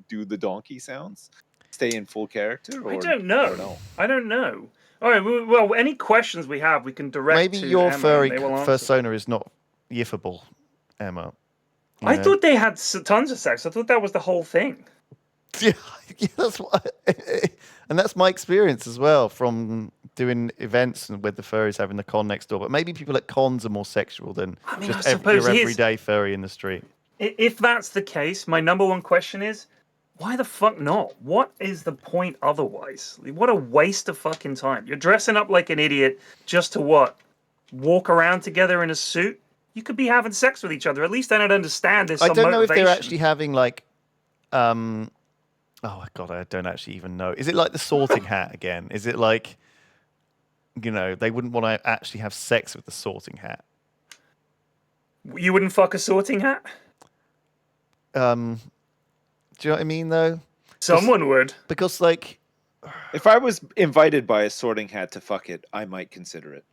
do the donkey sounds? Stay in full character? Or, I don't know. or no? I don't know. All right. Well, any questions we have, we can direct. maybe to your Emma, furry and they will answer. fursona is not yiffable, Emma. You I know? thought they had tons of sex. I thought that was the whole thing. Yeah, that's what, and that's my experience as well from doing events and with the furries having the con next door. But maybe people at cons are more sexual than just your everyday furry in the street. If that's the case, my number one question is, why the fuck not? What is the point otherwise? What a waste of fucking time. You're dressing up like an idiot just to what? Walk around together in a suit? You could be having sex with each other. At least I don't understand this. I don't know if they're actually having like, oh God, I don't actually even know. Is it like the sorting hat again? Is it like, they wouldn't want to actually have sex with the sorting hat? You wouldn't fuck a sorting hat? Do you know what I mean, though? Someone would. Because, like... If I was invited by a sorting hat to fuck it, I might consider it.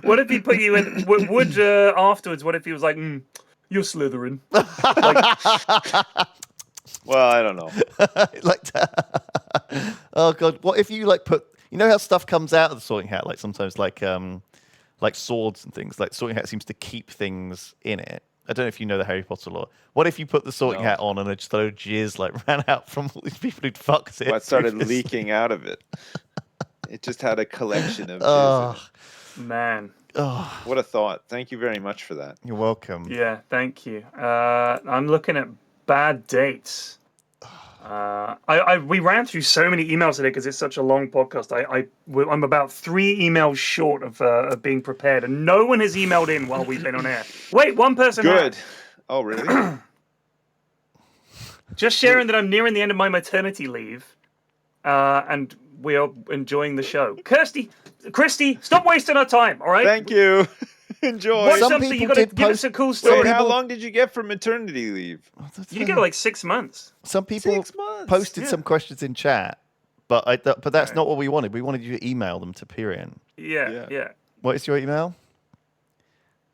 What if he put you in... Would afterwards, what if he was like, you're Slytherin? Well, I don't know. like that. Oh God! What if you like put You know how stuff comes out of the sorting hat, like sometimes like swords and things. Like sorting hat seems to keep things in it. I don't know if you know the Harry Potter lore. What if you put the sorting hat on and a just load of jizz like ran out from all these people who'd fucked it? What started leaking out of it? It just had a collection of jizz in it. Man. Oh, What a thought. Thank you very much for that. you're welcome. Yeah, thank you. I'm looking at bad dates. We ran through so many emails today because it's such a long podcast. I'm about 3 emails short of being prepared, and no one has emailed in while we've been on air. Wait, one person. Good. Oh, really? Just sharing that I'm nearing the end of my maternity leave, and we are enjoying the show. Christy, stop wasting our time. All right. Thank you. Enjoy. What's Some something you people got to did give us a cool Wait, story? how long did you get for maternity leave? You get like 6 months. Some people 6 months. posted some questions in chat, but but that's Right. not what we wanted. We wanted you to email them to Pyrian. Yeah. What is your email?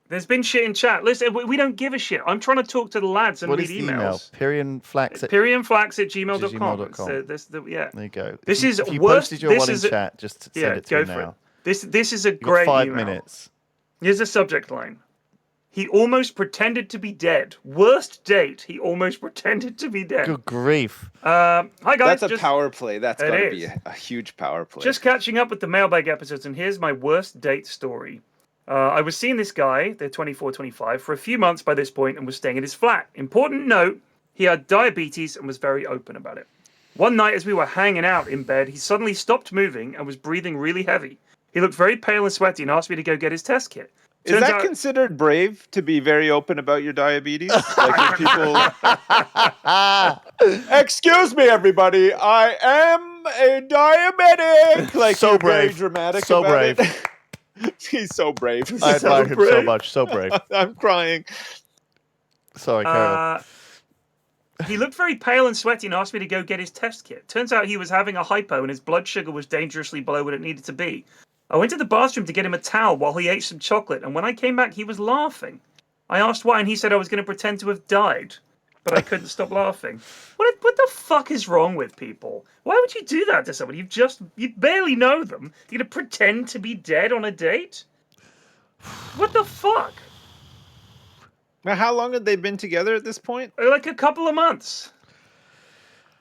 There's been shit in chat. Listen, we don't give a shit. I'm trying to talk to the lads and What read is the email? emails. Pyrianflax at Pyrianflax@gmail.com. gmail.com. Yeah. There you go. This if is if you worse- posted your this one in is a- chat, just send Yeah, it to go me for now. it. This is a You've got great 5 email. minutes. Here's the subject line. He almost pretended to be dead. Worst date. He almost pretended to be dead. Good grief. Hi guys. That's a power play. That's It got to be is. a huge power play. Just catching up with the mailbag episodes, and here's my worst date story. I was seeing this guy, they're 24, 25, for a few months by this point and was staying at his flat. Important note, he had diabetes and was very open about it. One night as we were hanging out in bed, he suddenly stopped moving and was breathing really heavy. He looked very pale and sweaty and asked me to go get his test kit. Is that considered brave to be very open about your diabetes? Like if people... Excuse me, everybody. I am a diabetic. Like So you're very brave. dramatic So about brave. it. He's so brave. I So admire him so brave. much. So brave. I'm crying. Sorry, Carol. He looked very pale and sweaty and asked me to go get his test kit. Turns out he was having a hypo and his blood sugar was dangerously below what it needed to be. I went to the bathroom to get him a towel while he ate some chocolate, and when I came back, he was laughing. I asked why, and he said I was going to pretend to have died, but I couldn't stop laughing. What the fuck is wrong with people? Why would you do that to someone? You barely know them. You're going to pretend to be dead on a date? What the fuck? Now, how long had they been together at this point? Like a couple of months.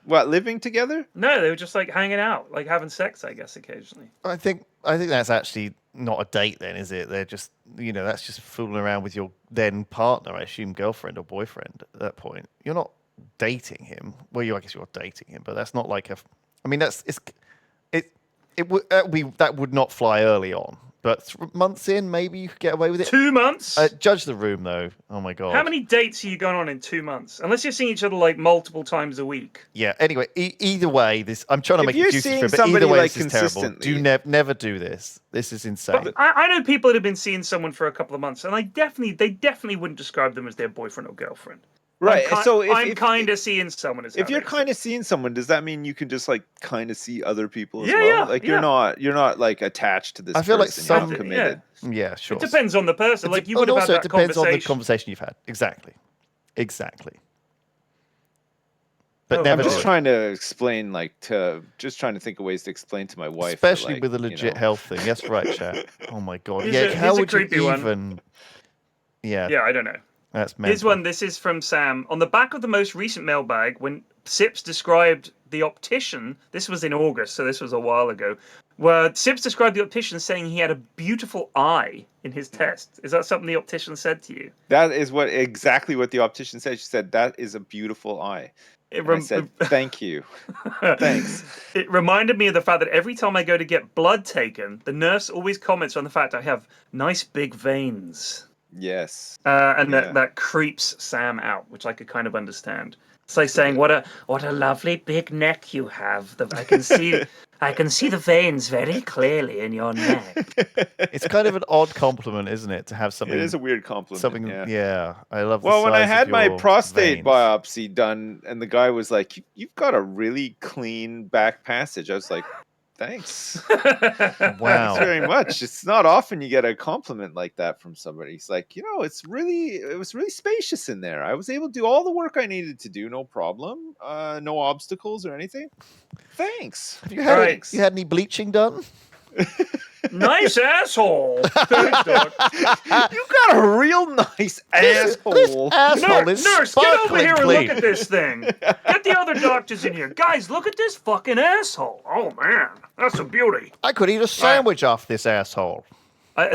What, living together? No, they were just like hanging out, like having sex, I guess, occasionally. I think that's actually not a date then, is it? They're just, that's just fooling around with your then partner, I assume girlfriend or boyfriend at that point. You're not dating him. Well, I guess you're dating him, but that's not like that would not fly early on. But months in, maybe you could get away with it. 2 months? Judge the room, though. Oh, my God. How many dates are you going on in 2 months? Unless you're seeing each other like multiple times a week. Yeah, anyway, either way, I'm trying to If make you're excuses for it, seeing but either somebody, way, like, this is terrible. consistently- Do never do this. This is insane. But I know people that have been seeing someone for a couple of months, and they definitely wouldn't describe them as their boyfriend or girlfriend. Right. So I'm kind of seeing someone as. If you're having kind of seeing someone, does that mean you can just like kind of see other people as Yeah, well? yeah, Like yeah. you're not like attached to this. I feel like person, some- you're not committed. Yeah, sure. It depends on the person. Like you would And have also, had it that depends on the conversation. conversation you've had. Exactly. But Oh, never I'm just do it. trying to explain, trying to think of ways to explain to my wife, Especially that, with a legit health thing. That's right, chat. Oh my God. Here's How a would you creepy one. even? Yeah, Yeah, I don't know. that's mental. Here's one. This is from Sam. On the back of the most recent mailbag, when Sips described the optician, this was in August, so this was a while ago, where Sips described the optician saying he had a beautiful eye in his test. Is that something the optician said to you? That is exactly what the optician said. She said, "That is a beautiful eye." And I said, "Thank you, thanks." It reminded me of the fact that every time I go to get blood taken, the nurse always comments on the fact I have nice big veins. Yes. And Yeah. that creeps Sam out, which I could kind of understand. It's like saying, "What a lovely big neck you have. I can see the veins very clearly in your neck." It's kind of an odd compliment, isn't it, to have something? It is a weird compliment. Yeah. I love. Well, when I size of had my your prostate veins. biopsy done, and the guy was like, "You've got a really clean back passage," I was like, Thanks. Wow. Thanks very much. It's not often you get a compliment like that from somebody. It's like, it was really spacious in there. I was able to do all the work I needed to do, no problem. No obstacles or anything. Thanks. Have you had Right. you had any bleaching done? Nice asshole. Thanks, Doc. You got a real nice asshole. This asshole is Nurse, get over sparkling here and clean. look at this thing. Get the other doctors in here. Guys, look at this fucking asshole. Oh, man. That's a beauty. I could eat a sandwich off this asshole.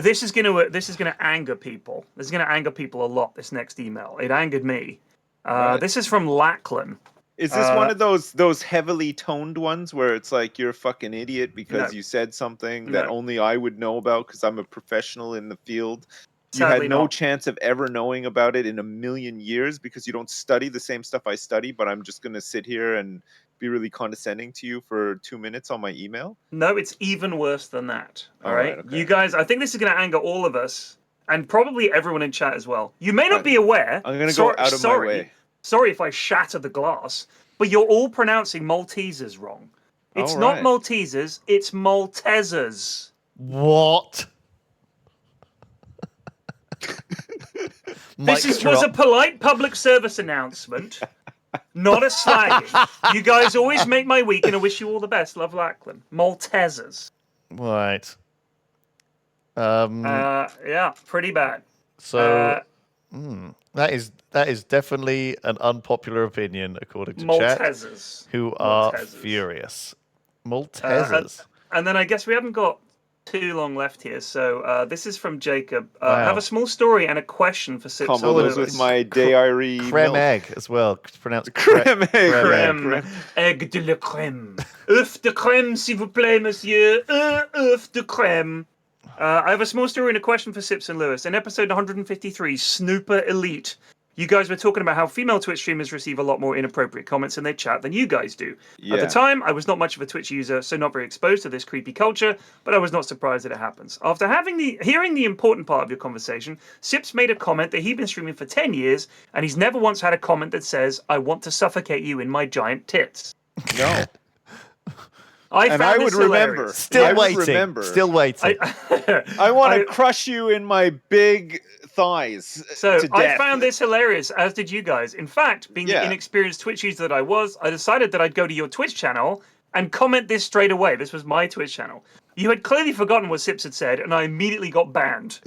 This is gonna anger people. This is gonna anger people a lot. This next email, it angered me. Right. This is from Lachlan. Is this one of those heavily toned ones where it's like you're a fucking idiot because you said something that only I would know about because I'm a professional in the field? Sadly you had no not. chance of ever knowing about it in a million years because you don't study the same stuff I study, but I'm just going to sit here and be really condescending to you for 2 minutes on my email? No, it's even worse than that. All right? Okay. You guys, I think this is going to anger all of us and probably everyone in chat as well. You may not be aware. I'm going to go out of my way. Sorry if I shatter the glass, but you're all pronouncing Maltesers wrong. It's not Maltesers, it's Maltesers. What? This was a polite public service announcement, not a slagging. You guys always make my week, and I wish you all the best. Love, Lachlan. Maltesers. Right. Yeah, pretty bad. So that is definitely an unpopular opinion according to chat, Maltesers. who are furious. Maltesers. And then I guess we haven't got too long left here, so this is from Jacob. I have a small story and a question for Sips. Combo those with my dairy creme milk. egg as well. It's pronounced Creme egg. Crème. Egg de la crème. Œuf de crème, s'il vous plaît, monsieur. Œuf de crème. I have a small story and a question for Sips and Lewis. In episode 153, Snooper Elite, you guys were talking about how female Twitch streamers receive a lot more inappropriate comments in their chat than you guys do. Yeah. At the time, I was not much of a Twitch user, so not very exposed to this creepy culture, but I was not surprised that it happens. After hearing the important part of your conversation, Sips made a comment that he'd been streaming for 10 years, and he's never once had a comment that says, "I want to suffocate you in my giant tits." No. I would remember. Still waiting. I want to crush you in my big thighs. So to death. I found this hilarious, as did you guys. In fact, being the inexperienced Twitch user that I was, I decided that I'd go to your Twitch channel and comment this straight away. This was my Twitch channel. You had clearly forgotten what Sips had said, and I immediately got banned.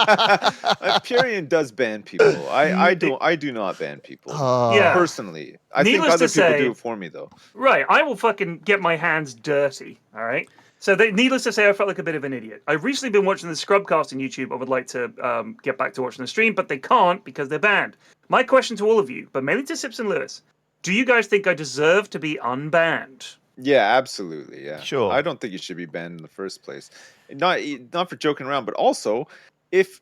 Hyperion does ban people. I do not ban people. Yeah. Personally. I think Needless other to people say- do it for me though. Right, I will fucking get my hands dirty, all right? So needless to say, I felt like a bit of an idiot. I've recently been watching the Scrubcast on YouTube. I would like to get back to watching the stream, but they can't because they're banned. My question to all of you, but mainly to Sips and Lewis, do you guys think I deserve to be unbanned? Yeah, absolutely. Yeah, Sure. I don't think you should be banned in the first place. Not for joking around, but also if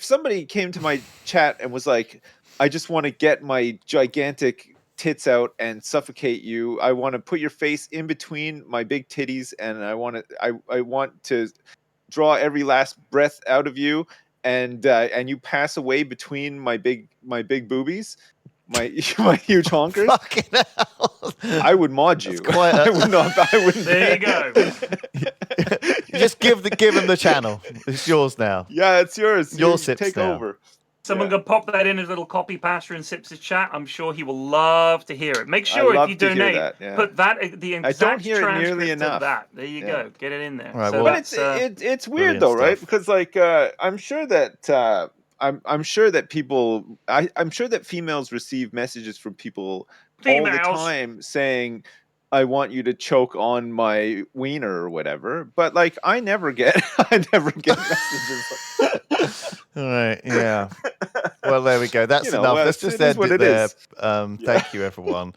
somebody came to my chat and was like, "I just want to get my gigantic tits out and suffocate you. I want to put your face in between my big titties, and I want to draw every last breath out of you, and you pass away between my big boobies." My huge honkers. Fucking hell. I would mod you. That's quite a- I would not. I wouldn't. There you go. You just give him the channel. It's yours now. Yeah, it's yours. Your You Sips take now. over. Someone can pop that in as a little copy paster in Sips' chat. I'm sure he will love to hear it. Make sure love if you to hear donate, that, yeah. put that the exact don't hear it nearly transcript of enough. that. There you Yeah. go. Get it in there. Right, So well- But that's, it's brilliant weird though, right? stuff. Because like I'm sure that I'm sure that people I'm sure that females receive messages from people all the Females. time saying, "I want you to choke on my wiener" or whatever. But like I never get messages. All right, yeah. Well, there we go. That's You know, enough. well, Let's just it is end what it it there. is. Thank you, everyone.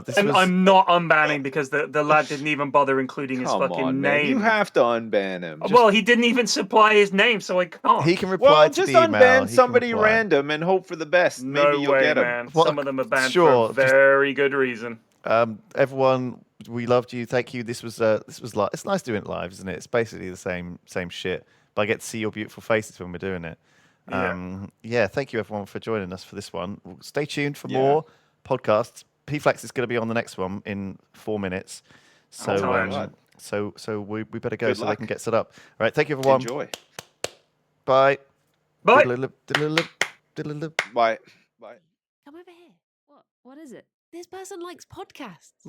This and was I'm not unbanning because the lad didn't even bother including his Come fucking on, man. name. You have to unban him. Well, he didn't even supply his name, so I can't. he can reply Well, to just the email. unban He can somebody reply. random and hope for the best. No Maybe you'll way, get him. man. Well, Some of them are banned sure, for just- very good reason. Everyone, we loved you. Thank you. This was live. It's nice doing it live, isn't it? It's basically the same shit, but I get to see your beautiful faces when we're doing it. Yeah. Thank you, everyone, for joining us for this one. Stay tuned for more podcasts. P-Flax is going to be on the next one in 4 minutes. So, tired. So we better go Good so they luck. can get set up. All right. Thank you, everyone. Enjoy. Bye. Bye. Bye. Bye. Come over here. What is it? This person likes podcasts.